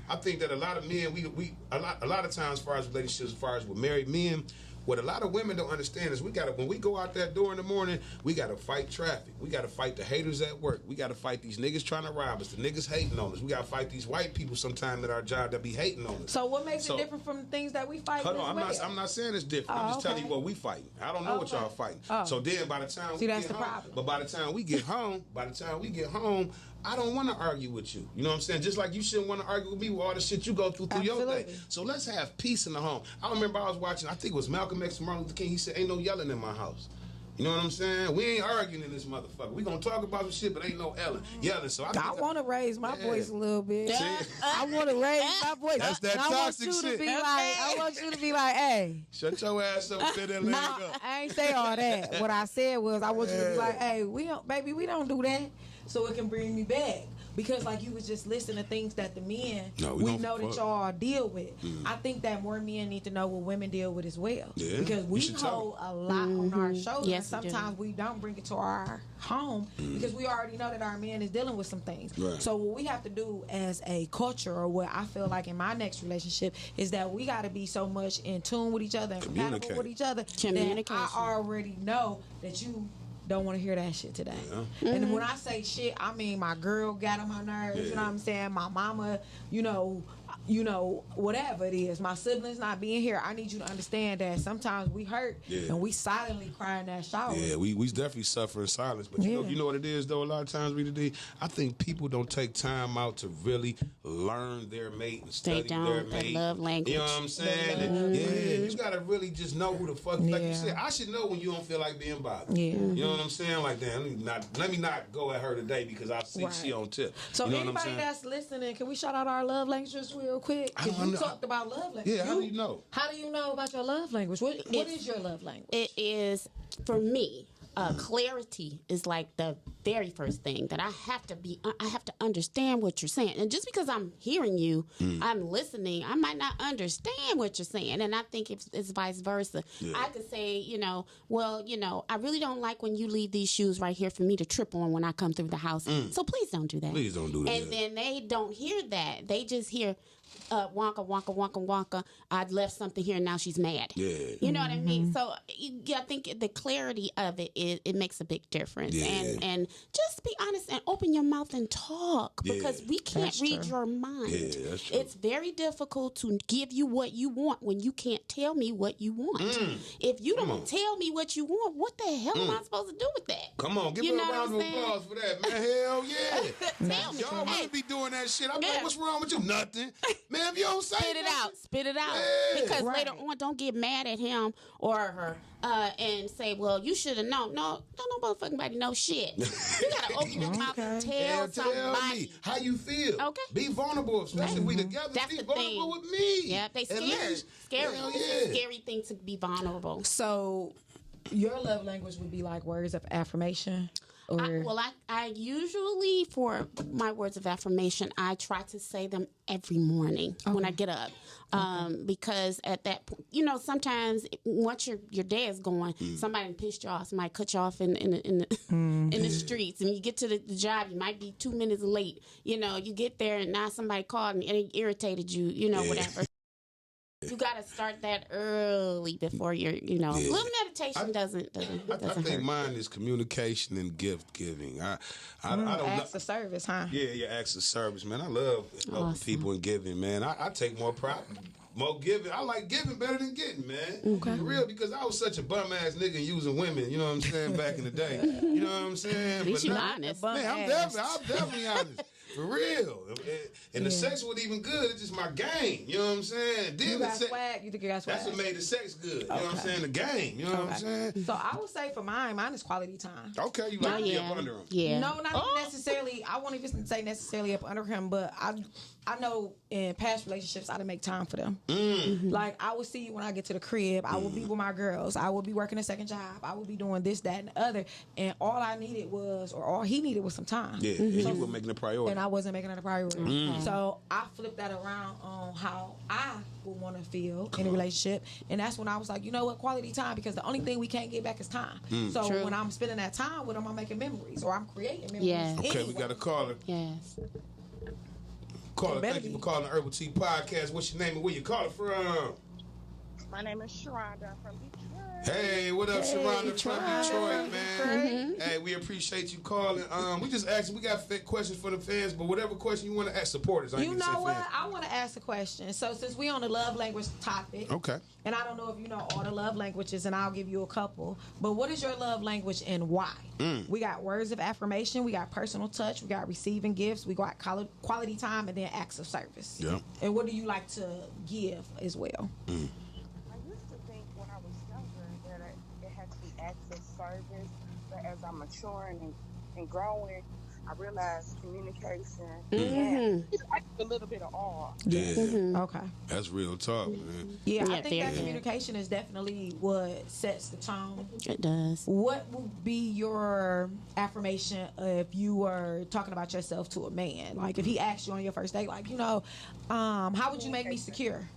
I think that a lot of men, we a lot of times, as far as relationships, as far as with married men, what a lot of women don't understand is when we go out that door in the morning, we gotta fight traffic. We gotta fight the haters at work. We gotta fight these niggas trying to rob us, the niggas hating on us. We gotta fight these white people sometime at our job that be hating on us. So what makes it different from the things that we fight? Hold on, I'm not saying it's different. I'm just telling you what we fighting. I don't know what y'all fighting. So then by the time that's the problem. But by the time we get home, I don't want to argue with you. You know what I'm saying? Just like you shouldn't want to argue with me with all the shit you go through your day. So let's have peace in the home. I remember I was watching, I think it was Malcolm X and Martin Luther King. He said, ain't no yelling in my house. You know what I'm saying? We ain't arguing in this motherfucker. We gonna talk about some shit, but ain't no yelling. So I want to raise my voice a little bit. See? I want to raise my voice. That's that toxic shit. I want you to be like, hey. Shut your ass up, fit that leg up. I ain't say all that. What I said was, I want you to be like, hey, we don't do that, so it can bring me back. Because like you was just listening to things that the men, we know that y'all deal with. I think that more men need to know what women deal with as well. Yeah, because we hold a lot on our shoulders. Yes, and sometimes we don't bring it to our home because we already know that our man is dealing with some things. Right. So what we have to do as a culture, or what I feel like in my next relationship, is that we got to be so much in tune with each other and compatible with each other that I already know that you don't want to hear that shit today. Yeah. And when I say shit, I mean my girl got on my nerves. You know what I'm saying? My mama, you know, you know, whatever it is, my siblings not being here, I need you to understand that sometimes we hurt and we silently cry in that shower. Yeah, we definitely suffer in silence. But you know what it is, though, a lot of times, Rita D, I think people don't take time out to really learn their mate and study their mate. Love language. You know what I'm saying? And, you got to really just know who the fuck, like you said, I should know when you don't feel like being bothered. Yeah. You know what I'm saying? Like, damn, let me not go at her today because I see she on tip. So you know anybody that's listening, can we shout out our love languages real quick? Because you talked about love language. Yeah, how do you know? How do you know about your love language? What is your love language? It is, for me, clarity is like the very first thing that I have to understand what you're saying. And just because I'm hearing you, I'm listening, I might not understand what you're saying. And I think it's vice versa. I could say, well, I really don't like when you leave these shoes right here for me to trip on when I come through the house. So please don't do that. Please don't do that. And then they don't hear that. They just hear, wonka, wonka, wonka, wonka. I left something here and now she's mad. Yeah. You know what I mean? So I think the clarity of it makes a big difference. Yeah. And just be honest and open your mouth and talk because we can't read your mind. Yeah, that's true. It's very difficult to give you what you want when you can't tell me what you want. If you don't tell me what you want, what the hell am I supposed to do with that? Come on, give me a round of applause for that, man. Hell yeah. Y'all really be doing that shit. I'm like, what's wrong with you? Nothing. Man, if you don't say Spit it out. Yeah. Because later on, don't get mad at him or her and say, well, you should have known. No motherfucking body know shit. You gotta open your mouth and tell somebody me how you feel. Okay. Be vulnerable, especially if we together. That's be the vulnerable thing. with me. Yeah, they scared. Scary. It's a scary thing to be vulnerable. So your love language would be like words of affirmation? I usually, for my words of affirmation, I try to say them every morning when I get up. Because at that point, sometimes once your day is going, somebody pissed you off, somebody cut you off in the streets, and you get to the job, you might be 2 minutes late. You get there and now somebody called and it irritated you, whatever. You got to start that early before you're, little meditation doesn't I think mine is communication and gift giving. I don't know. Acts of service, huh? Yeah, acts of service, man. I love helping people and giving, man. I take more pride. More giving. I like giving better than getting, man. Okay. For real, because I was such a bum ass nigga using women, you know what I'm saying, back in the day. You know what I'm saying? At least you're honest. Man, I'm definitely honest. For real. And the sex wasn't even good. It's just my game. You know what I'm saying? Then you got swag. You think you got swag? That's what made the sex good. You know what I'm saying? The game. You know what I'm saying? So I would say for mine is quality time. Okay, you like to be up under him. Yeah. No, not necessarily. I won't even say necessarily up under him, but I know in past relationships I didn't make time for them. Like I would see you when I get to the crib. I would be with my girls. I would be working a second job. I would be doing this, that, and the other. And all I needed was, or all he needed was some time. Yeah, and you were making a priority. And I wasn't making it a priority. So I flipped that around on how I would want to feel in a relationship. And that's when I was like, you know what, quality time, because the only thing we can't get back is time. So when I'm spending that time with him, I'm making memories or I'm creating memories. Yes. Okay, we got a caller. Yes. Caller, thank you for calling the Urbal Tea PoTcast. What's your name and where you calling from? My name is Sharonda from Detroit. Hey, what up, Sharonda from Detroit, man? Hey, we appreciate you calling. We just asked, we got questions for the fans, but whatever question you want to ask supporters. You know what? I want to ask a question. So since we on the love language topic, okay, and I don't know if you know all the love languages, and I'll give you a couple, but what is your love language and why? We got words of affirmation, we got personal touch, we got receiving gifts, we got quality time, and then acts of service. Yeah. And what do you like to give as well? Acts of service, but as I'm maturing and growing, I realize communication and it's like a little bit of all. Yeah. Okay. That's real talk, man. Yeah, I think that communication is definitely what sets the tone. It does. What would be your affirmation if you were talking about yourself to a man? Like if he asked you on your first date, like, how would you make me secure?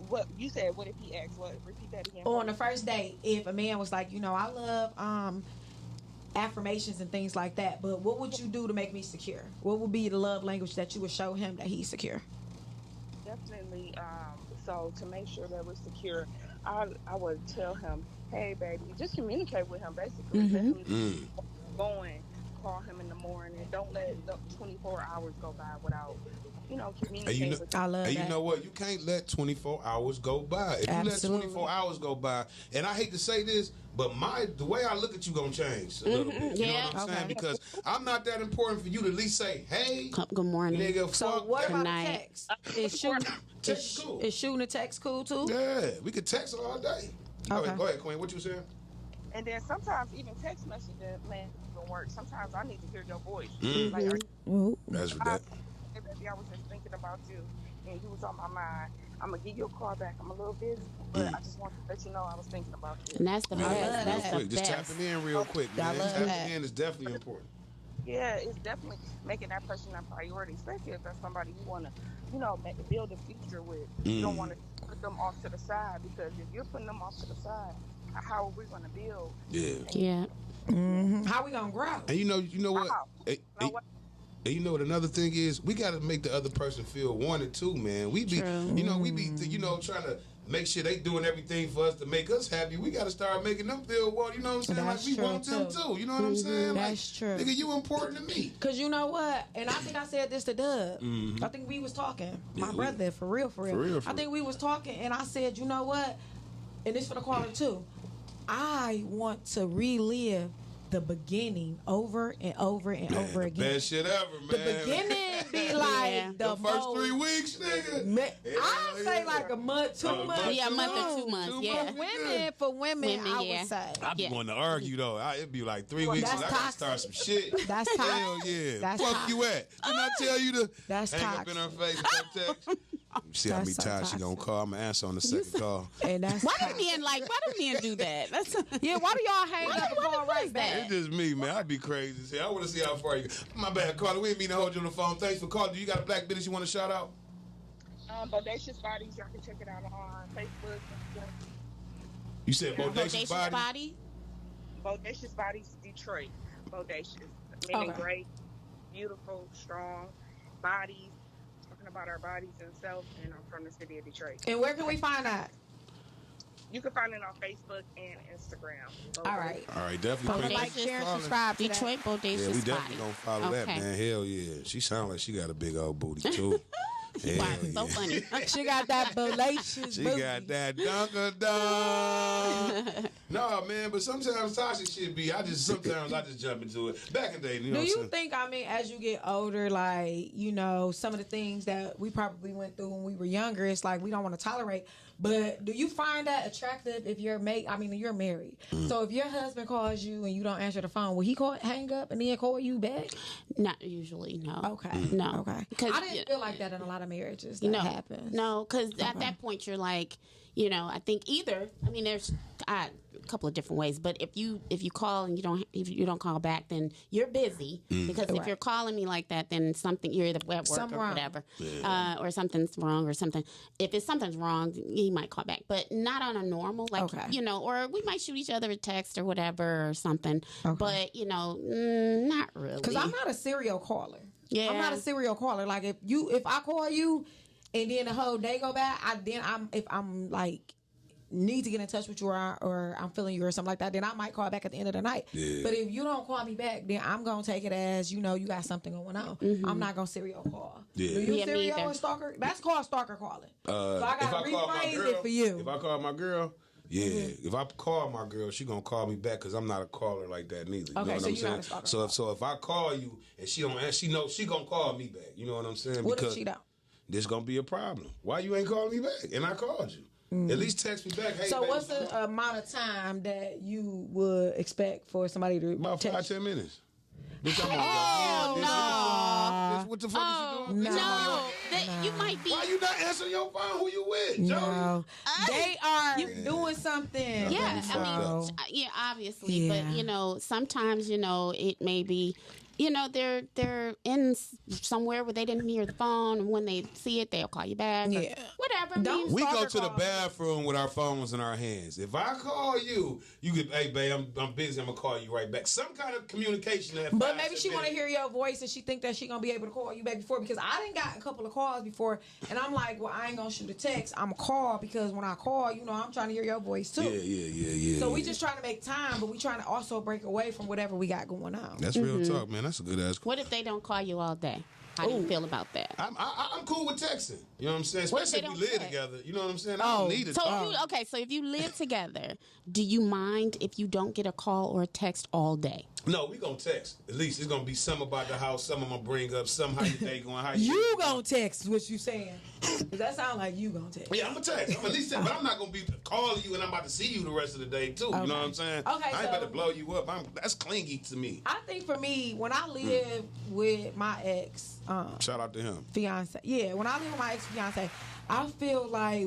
What you said? What if he asked? What? Repeat that again. On the first date, if a man was like, I love affirmations and things like that, but what would you do to make me secure? What would be the love language that you would show him that he's secure? Definitely. So to make sure that we're secure, I would tell him, hey, baby, just communicate with him. Basically, going, call him in the morning. Don't let the 24 hours go by without communicate with them. I love And that. you know what? You can't let 24 hours go by. If Absolutely. you let 24 hours go by, and I hate to say this, but the way I look at you gonna change a little bit. You know what I'm saying? Okay. Because I'm not that important for you to at least say, hey, Good morning. nigga, So fuck what that. about a Tonight. text? Is shooting, Text is cool. is shooting a text cool too? Yeah, we could text all day. Okay. Go ahead, Queen. What you saying? And then sometimes even text messages, man, don't work. Sometimes I need to hear your voice. Mm. Like, Ooh. That's that. hey, baby, I was just thinking about you, and you was on my mind. I'm gonna give you a call back. I'm a little busy, but I just want to let you know I was thinking about you. And that's the Yeah, best. love That's that. the quick. Just best. tapping in real quick, I man. love Tapping that. in is definitely important. Yeah, it's definitely making that person a priority, especially if that's somebody you want to, build a future with. You don't want to put them off to the side, because if you're putting them off to the side, how are we going to build? Yeah. Yeah. How we gonna grow? And you know what? Wow. Hey, You know what? and you know what another thing is? We got to make the other person feel wanted too, man. We be, True. we be, trying to make sure they doing everything for us to make us happy. We got to start making them feel wanted. You know what I'm saying? That's like we true, want them too. too. You know what I'm saying? That's like, true. Nigga, you important to me. Cause you know what, and I think I said this to Doug. I think we was talking, my brother, for real. For real. I think we was talking, and I said, you know what, and this for the caller too. I want to relive the beginning over and over and over again. Best shit ever, man. The beginning be like Yeah. the The first most, 3 weeks, nigga. I say like a month, 2 months. Yeah, a month or 2 months. Yeah. For women, I yeah. would say. I be Yeah. wanting to argue though. It'd be like 3 weeks and that's I gotta start some shit. That's Hell toxic. yeah. That's Fuck toxic. you at? Didn't I tell you to That's hang up in her toxic. face and text? See how many That's so times she gonna toxic. call? I'm gonna answer on the second call. And that's Why do toxic. men do that? That's Yeah, why do y'all hang up and call right is back? that? It's just me, man. I'd be crazy. See, I want to see how far you go. My bad, Carla. We didn't mean to hold you on the phone. Thanks for calling. Do you got a black business you want to shout out? Bodacious Bodies, y'all can check it out on Facebook. You said Bodacious Bodacious Body? body. Bodacious Bodies Detroit. Bodacious. Meaning Okay. great, beautiful, strong bodies. Talking about our bodies and self, and I'm from the city of Detroit. And where can we find that? You can find it on Facebook and Instagram. All right. All right, definitely. Like, Thanks for share, and calling. subscribe to that. Detroit Yeah, Bodacious we Body. definitely gonna follow that, Okay. man. Hell yeah. She sound like she got a big old booty too. Hell Wow, yeah. so funny. She got that bodacious She booty. got that dunker. No, man, but sometimes toxic shit be. Sometimes I just jump into it. Back in the day, you know Do what I'm you saying? think, as you get older, like, some of the things that we probably went through when we were younger, it's like we don't want to tolerate. But do you find that attractive if you're you're married? So if your husband calls you and you don't answer the phone, will he hang up and then call you back? Not usually, no. Okay. No. Okay. Because I didn't feel like that in a lot of marriages. That happens. No, because at that point you're like, I think there's a couple of different ways, but if you call and if you don't call back, then you're busy. Because if you're calling me like that, then you're either at work Something or wrong. whatever, or something's wrong or something. If something's wrong, he might call back, but not on a normal, like Okay. or we might shoot each other a text or whatever or something. Okay. But not really. Because I'm not a serial caller. Yeah. I'm not a serial caller. Like if I call you and then the whole day go by, if I'm like need to get in touch with you or I'm feeling you or something like that, then I might call back at the end of the night. Yeah. But if you don't call me back, then I'm gonna take it as you got something going on. I'm not gonna serial call. Yeah. Do you Yeah, me serial either. and stalker? That's called stalker calling. So I If gotta I call my rephrase girl, it for you. If I call my girl, yeah. If I call my girl, she gonna call me back because I'm not a caller like that neither. You Okay, know what so I'm you're not saying? a stalker. So if I call you and she don't answer, she knows she gonna call me back. You know what I'm saying? What because if she don't? this gonna be a problem. Why you ain't calling me back? And I called you. At least text me back. Hey, So baby, what's the amount of time that you would expect for somebody to about text 5-10 minutes? Bitch, I'm on Oh, your no. Bitch, what the fuck is you doing? no. Bitch, I'm on your- You might be. Why you not answering your phone? Who you with, Jody? No, they are doing something. Yeah, fucked So- yeah, obviously, Yeah. but sometimes it may be, they're in somewhere where they didn't hear the phone, and when they see it, they'll call you back. Or Yeah. whatever. I Don't mean, We go Stalker to the calls. bathroom with our phones in our hands. If I call you, you get, hey, babe, I'm busy. I'm gonna call you right back. Some kind of communication. But maybe she want to hear your voice and she think that she gonna be able to call you back before, because I done got a couple of calls before and I'm like, well, I ain't gonna shoot a text. I'm gonna call because when I call, I'm trying to hear your voice too. Yeah. So we just trying to make time, but we trying to also break away from whatever we got going on. That's real talk, man. That's a good ass. what if they don't call you all day? How do you feel about that? I'm cool with texting. You know what I'm saying? What if Especially they if we don't live text? together. You know what I'm saying? I don't need it. So so if you live together, do you mind if you don't get a call or a text all day? No, we gonna text. At least it's gonna be something about the house. Something I'm gonna bring up. Something how your day going. How You gonna text what you saying? 'Cause that sound like you gonna text. Yeah, I'm gonna text. I'm at least text, but I'm not gonna be calling you and I'm about to see you the rest of the day too. You know what I'm saying? Okay, I ain't so- about to blow you up. That's clingy to me. I think for me, when I live with my ex Shout out to him. fiance, when I live with my ex fiance, I feel like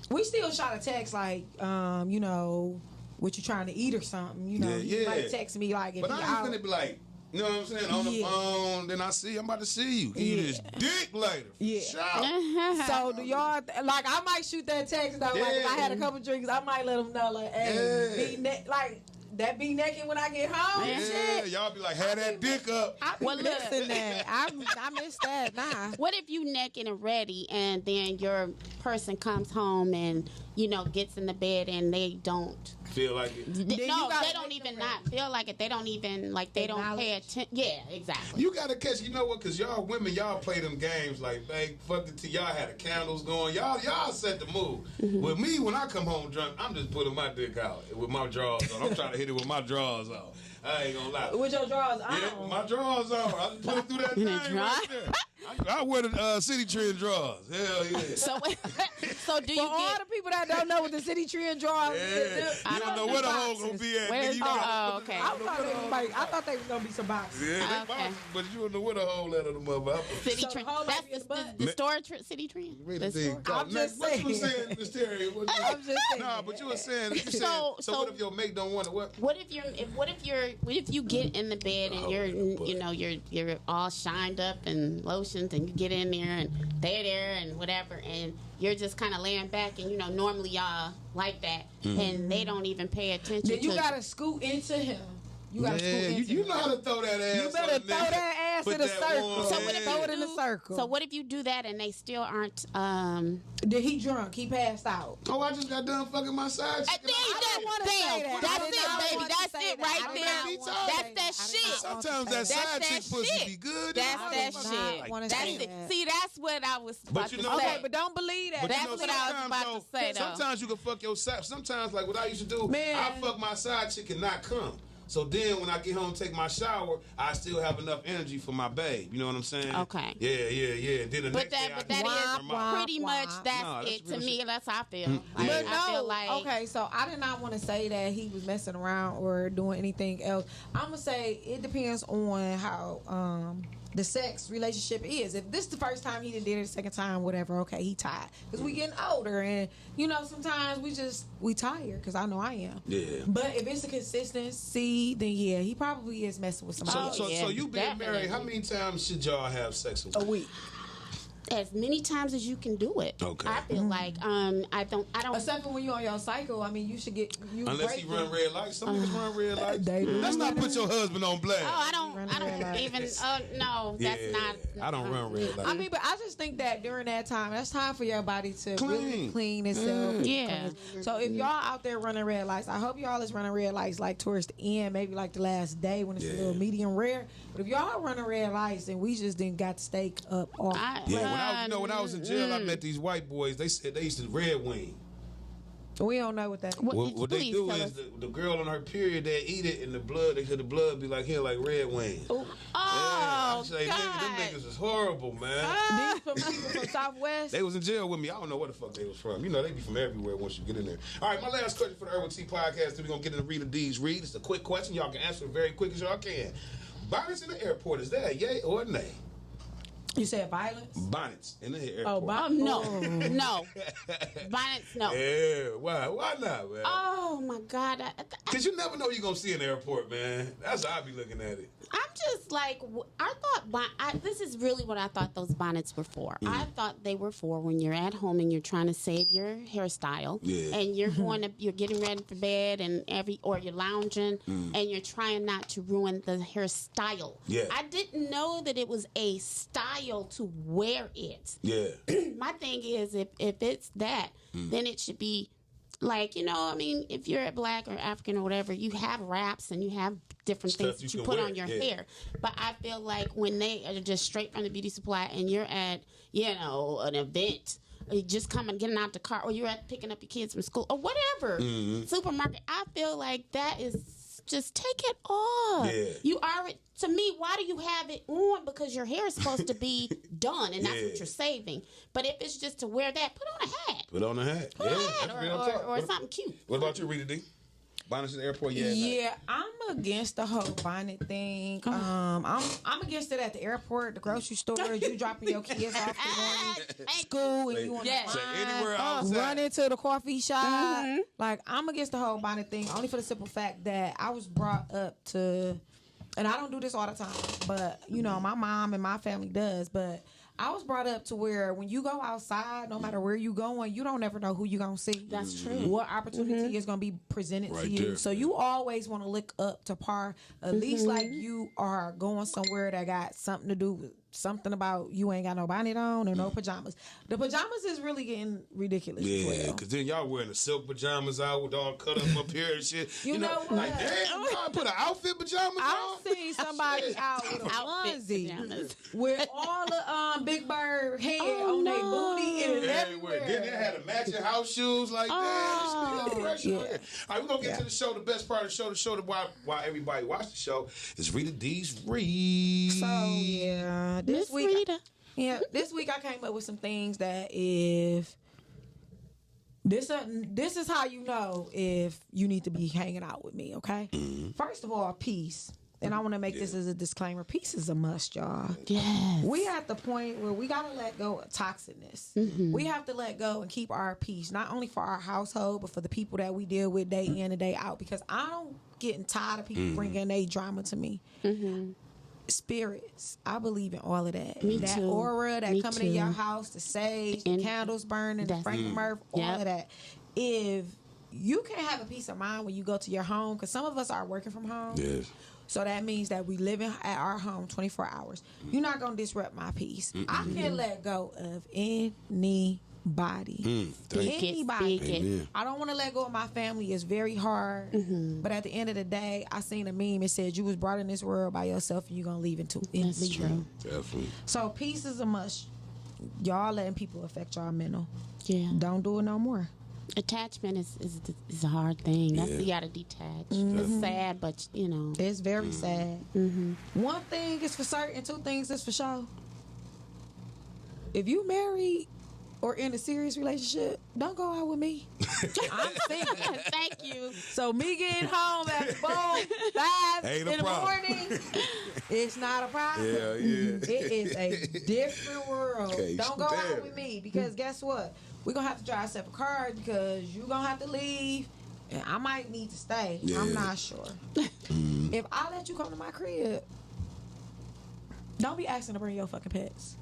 we still shot a text like, you know, what you trying to eat or something. You know, he might text me like if But he I ain't out. finna be like, you know what I'm saying, on the phone. Then I'm about to see you. Eat his dick later. Yeah. Shout. So do y'all like? I might shoot that text though. Like if I had a couple drinks, I might let him know like, hey, be naked when I get home. And Yeah, shit. y'all be like, have that dick up. I be Well, look. missing that. I miss that. Nah. What if you naked and ready, and then your person comes home and gets in the bed and they don't? Feel like it. They you gotta don't make even them not feel like it. They don't even they don't pay Acknowledge. attention. Yeah, exactly. You gotta catch, you know what? Cause y'all women, y'all play them games like, hey, fuck it till y'all had the candles going. Y'all set the mood. With me, when I come home drunk, I'm just putting my dick out with my drawers on. I'm trying to hit it with my drawers on. I ain't gonna lie. With your drawers on. Yeah, my drawers on. I just put it through that thing right there. I wear the city trend drawers. Hell yeah. So do you For all get? the people that don't know what the city trend drawers is, Yeah. You don't know where the hole gonna be at. Where's Nigga, you the- gotta oh, put the- okay. I thought they was gonna be some boxes. Yeah, they Okay. boxes, but you don't know where the hole at on the motherfucker. City So the trend. hole might That's be in the butt. the store city trend. Read The the thing. store- I'm just What you was saying. saying, Miss Terry? What you- I'm just saying. Nah, but you were saying. You said, So- so what if your mate don't want to what? What if you get in the bed and you're all shined up and lotioned and you get in there and they're there and whatever and you're just kind of laying back and normally y'all like that and they don't even pay attention. Then you to gotta scoot into him. You gotta scoot Yeah, into you him. know how to throw that ass. You better on throw the nigga. that ass Put in a that circle. one- So what if yeah. throw it in a circle? So what if you do that and they still aren't? Did he drunk? He passed out. Oh, I just got done fucking my side chick. wanna say that. That's I did not it, baby. want to That's say it that. right I did there. not want to say That's that I did shit. not want to Sometimes say that side That's chick that pussy shit. be good. That's I that don't shit. like wanna that. say That's that. it. See, that's what I was about you to know- say. Okay, but don't believe that. But That's you know, what I was sometimes, about to though, say, though. Sometimes you can fuck your side. Sometimes, like what I used to do, Man. I fuck my side chick and not come. So then when I get home and take my shower, I still have enough energy for my babe. You know what I'm saying? Okay. Yeah. Then the But next day I that can is turn 'em out. pretty much Nah, that's that's it to real me. shit. That's how I feel. Yeah. Like, But I feel no, like okay, so I did not want to say that he was messing around or doing anything else. I'm gonna say it depends on how the sex relationship is. If this is the first time he did it, the second time, whatever, okay, he tired. Because we getting older and, sometimes we tired, because I know I am. Yeah. But if it's a consistency, then yeah, he probably is messing with somebody else. So yeah, you being married, how definitely. many times should y'all have sex a A week? week. as many times as you can do it. Okay. I feel like I don't. Except for when you're on your cycle, I mean, you should get Unless he run red lights. Some niggas run red lights. They do. Let's not put your husband on blast. Oh, I don't Running red even. lights. No, that's Yeah, not. I don't run red lights. I mean, but I just think that during that time, that's time for your body to really Clean. clean itself. Yeah. So if y'all out there running red lights, I hope y'all is running red lights like towards the end, maybe like the last day when it's a Yeah. little medium rare. But if y'all running red lights and we just didn't got steak up off. Yeah, when I was in jail, I met these white boys. They said they used to red wing. We don't know what that is. What they Please do tell is us. the girl on her period, they eat it, and the blood be like here, like red wing. Oh, I say, God. nigga, them niggas is horrible, man. These from people from Southwest. They was in jail with me. I don't know where the fuck they was from. You know, they be from everywhere once you get in there. All right, my last question for the Urbal Tea PoTcast. Then we're going to get into Reader D's Read. It's a quick question. Y'all can answer it very quick as y'all can. Bonnets in the airport, is that a yay or a nay? You said violence? Bonnets in the airport. Oh no, no, bonnets, no. Yeah, why? Why not, man? Oh my God, Because you never know you're going to see in the airport, man. That's how I be looking at it. I'm just like, I thought, this is really what I thought those bonnets were for. I thought they were for when you're at home and you're trying to save your hairstyle. Yeah. And you're you're getting ready for bed or you're lounging and you're trying not to ruin the hairstyle. Yeah. I didn't know that it was a style to wear it. Yeah. My thing is, if it's that, then it should be like, I mean, if you're Black or African or whatever, you have wraps and you have different Stuff things that you you can put wear, on your yeah. hair. But I feel like when they are just straight from the beauty supply and you're at, an event, or you just getting out the car, or you're at picking up your kids from school or whatever, supermarket, I feel like that is just take it off. Yeah. You are, to me, why do you have it on? Because your hair is supposed to be done, and that's what you're saving. But if it's just to wear that, put on a hat. Put on a hat. Put on a hat that's real or talk. What- something cute. What about you, Rita D? Bonnets in the airport? Yeah, I'm against the whole bonnet thing. I'm against it at the airport, the grocery store. You dropping your kids off to going to school and you want to Say anywhere outside. run into the coffee shop. Like, I'm against the whole bonnet thing only for the simple fact that I was brought up to, and I don't do this all the time, but my mom and my family does, but I was brought up to where when you go outside, no matter where you going, you don't ever know who you gonna see. That's true. What opportunity is gonna be presented Right to you. there. So you always want to look up to par, at least like you are going somewhere that got something to do with something about you ain't got no bonnet on or no pajamas. The pajamas is really getting ridiculous. as Yeah, well. because then y'all wearing the silk pajamas out with all cut up here and shit. You know what? Like, damn, y'all put an outfit pajamas on? I've seen somebody out with a Outfit onesie pajamas. with all the Big Bird head on their booty and Everywhere. Then they had a matching house shoes like that. It's pressure out here. All right, we're going to get to the show. The best part of the show why everybody watch the show is Rita D's Read. So yeah, Miss Rita. this week I came up with some things that if this is how you know if you need to be hanging out with me, okay? First of all, peace. And I want to make this as a disclaimer. Peace is a must, y'all. Yes. We at the point where we got to let go of toxicness. We have to let go and keep our peace, not only for our household, but for the people that we deal with day in and day out. Because I'm getting tired of people bringing their drama to me. Spirits, I believe in all of that. Me that too. aura that Me coming too. in your house, the sage, the And candles burning, the that's- Frank Murph, all Yep. of that. If you can't have a peace of mind when you go to your home, because some of us are working from home. Yes. So that means that we live at our home 24 hours. You're not going to disrupt my peace. I can't let go of anybody. Speak it, Anybody. speak it. Amen. I don't want to let go of my family. It's very hard. But at the end of the day, I seen a meme. It said you was brought in this world by yourself and you're going to leave into it. That's true. Definitely. So peace is a must. Y'all letting people affect y'all mental. Yeah. Don't do it no more. Attachment is a hard thing. That's, you got to detach. It's sad, but It's very sad. One thing is for certain, two things is for sure. If you married or in a serious relationship, don't go out with me. I'm single. Thank you. So me getting home at 4-5 Ain't a in the problem. morning, it's not a problem. Yeah, yeah. It is a different world. Okay, Don't go damn. out with me because guess what? We're going to have to drive separate cars because you're going to have to leave and I might need to stay. Yeah. I'm not sure. If I let you come to my crib, don't be asking to bring your fucking pets.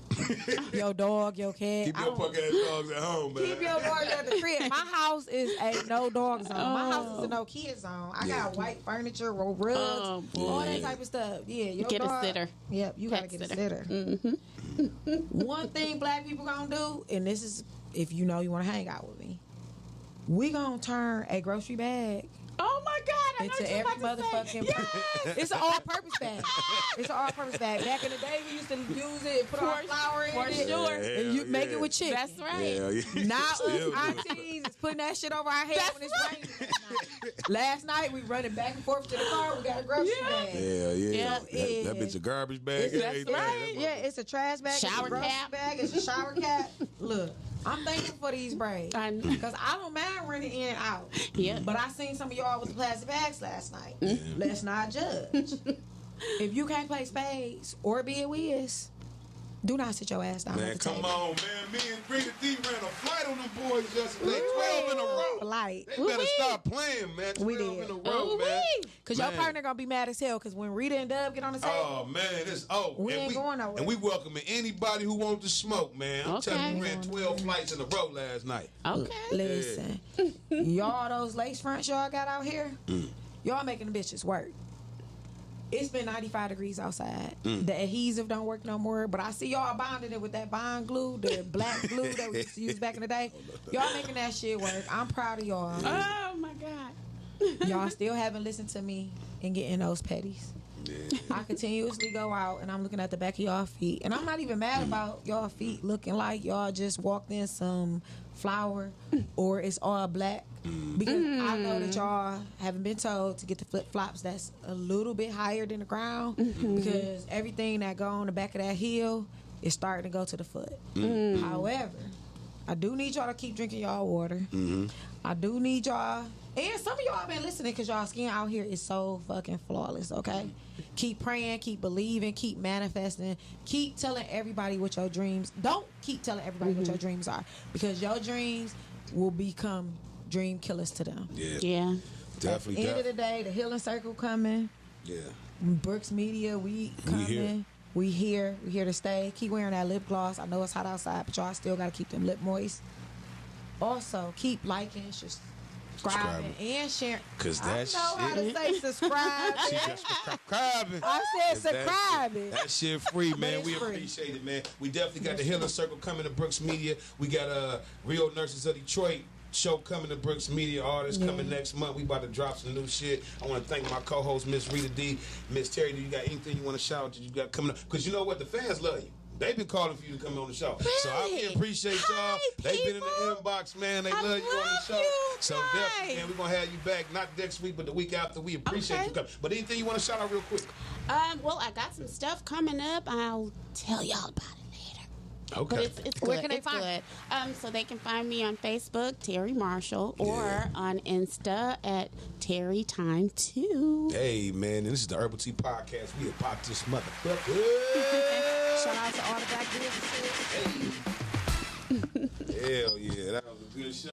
Your dog, your cat. Keep I your don't- punk ass dogs at home, man. Keep your dogs at the crib. My house is a no dog zone. My house is a no kid zone. I got white furniture, rugs, Oh, boy. all that type of stuff. Yeah, your Get a dog, sitter. Yep, you gotta Pet get a sitter. sitter. One thing black people gonna do, and this is if you know you want to hang out with me, we gonna turn a grocery bag Oh my God! I know into what you're every about to say. motherfucking bag. It's an all-purpose bag. It's an all-purpose bag. Back in the day, we used to use it and put our For- flour in for it. sure. And you make it with chicken. That's right. Yeah, yeah. Now Still us do. aunties is putting that shit over our head That's when it's raining. Last night we running back and forth to the car. We got a grocery bag. Yeah, yeah. Yeah. That bitch a garbage bag. It's- and that's everything. right. That Yeah, it's a trash bag. Shower it's a grocery cap. bag. It's a shower cap. Look, I'm thankful for these braids I know. because I don't mind running in and out. Yeah. But I seen some of y'all with the plastic bags last night. Let's not judge. If you can't play spades or be a whiz, do not sit your ass down Man, at the come table. on, man. Me and Rita D ran a flight on them boys yesterday. 12 in a row. Flight. They better stop playing, man. 12 We did. in a row, man. Because your Man. partner gonna be mad as hell because when Rita and Dub get on the table, Oh man, it's We ain't going nowhere. And we welcoming anybody who wants to smoke, man. I'm Okay. telling you, we ran 12 flights in a row last night. Okay. listen, y'all those lace fronts y'all got out here, y'all making the bitches work. It's been 95 degrees outside. The adhesive don't work no more, but I see y'all bonding it with that bond glue, the black glue that we used to use back in the day. Y'all making that shit work. I'm proud of y'all. Oh my God. Y'all still haven't listened to me and getting those petties. Yeah. I continuously go out and I'm looking at the back of y'all feet. And I'm not even mad about y'all feet looking like y'all just walked in some flour or it's all black. Because I know that y'all haven't been told to get the flip flops that's a little bit higher than the ground. Because everything that go on the back of that heel is starting to go to the foot. However, I do need y'all to keep drinking y'all water. I do need y'all. And some of y'all been listening because y'all skin out here is so fucking flawless, okay? Keep praying, keep believing, keep manifesting. Keep telling everybody what your dreams... Don't keep telling everybody what your dreams are. Because your dreams will become dream killers to them. Yeah. Definitely. At the end of the day, the Healing Circle coming. Yeah. Brooks Media, we coming. We here. We here to stay. Keep wearing that lip gloss. I know it's hot outside, but y'all still got to keep them lip moist. Also, keep liking, subscribing, and sharing. Because I that know how to shit. say subscribe. She just subscribing. I said subscribe. That shit free, man. it's We free. appreciate it, man. We definitely got the Healing Circle coming to Brooks Media. We got Real Nurses of Detroit show coming to Brooks Media. Artists coming next month. We about to drop some new shit. I want to thank my co-host, Miss Rita D. Miss Terry, do you got anything you want to shout that you got coming up? Because you know what? The fans love you. They've been calling for you to come on the show. Really? So I really appreciate y'all. Hi, They've been in the people. inbox, man. They I love you on the love show. you So guys. definitely, man, we're going to have you back. Not next week, but the week after. We appreciate Okay. you coming. But anything you want to shout out real quick? Well, I got some stuff coming up. I'll tell y'all about it later. Okay. But it's good. Where can they it's find good. So they can find me on Facebook, Terry Marshall, or on Insta at Terry Time 2. Hey, man, this is the Urbal Tea Podcast. We about this motherfucker. Shout out to all the black businesses. Hell yeah, that was a good show.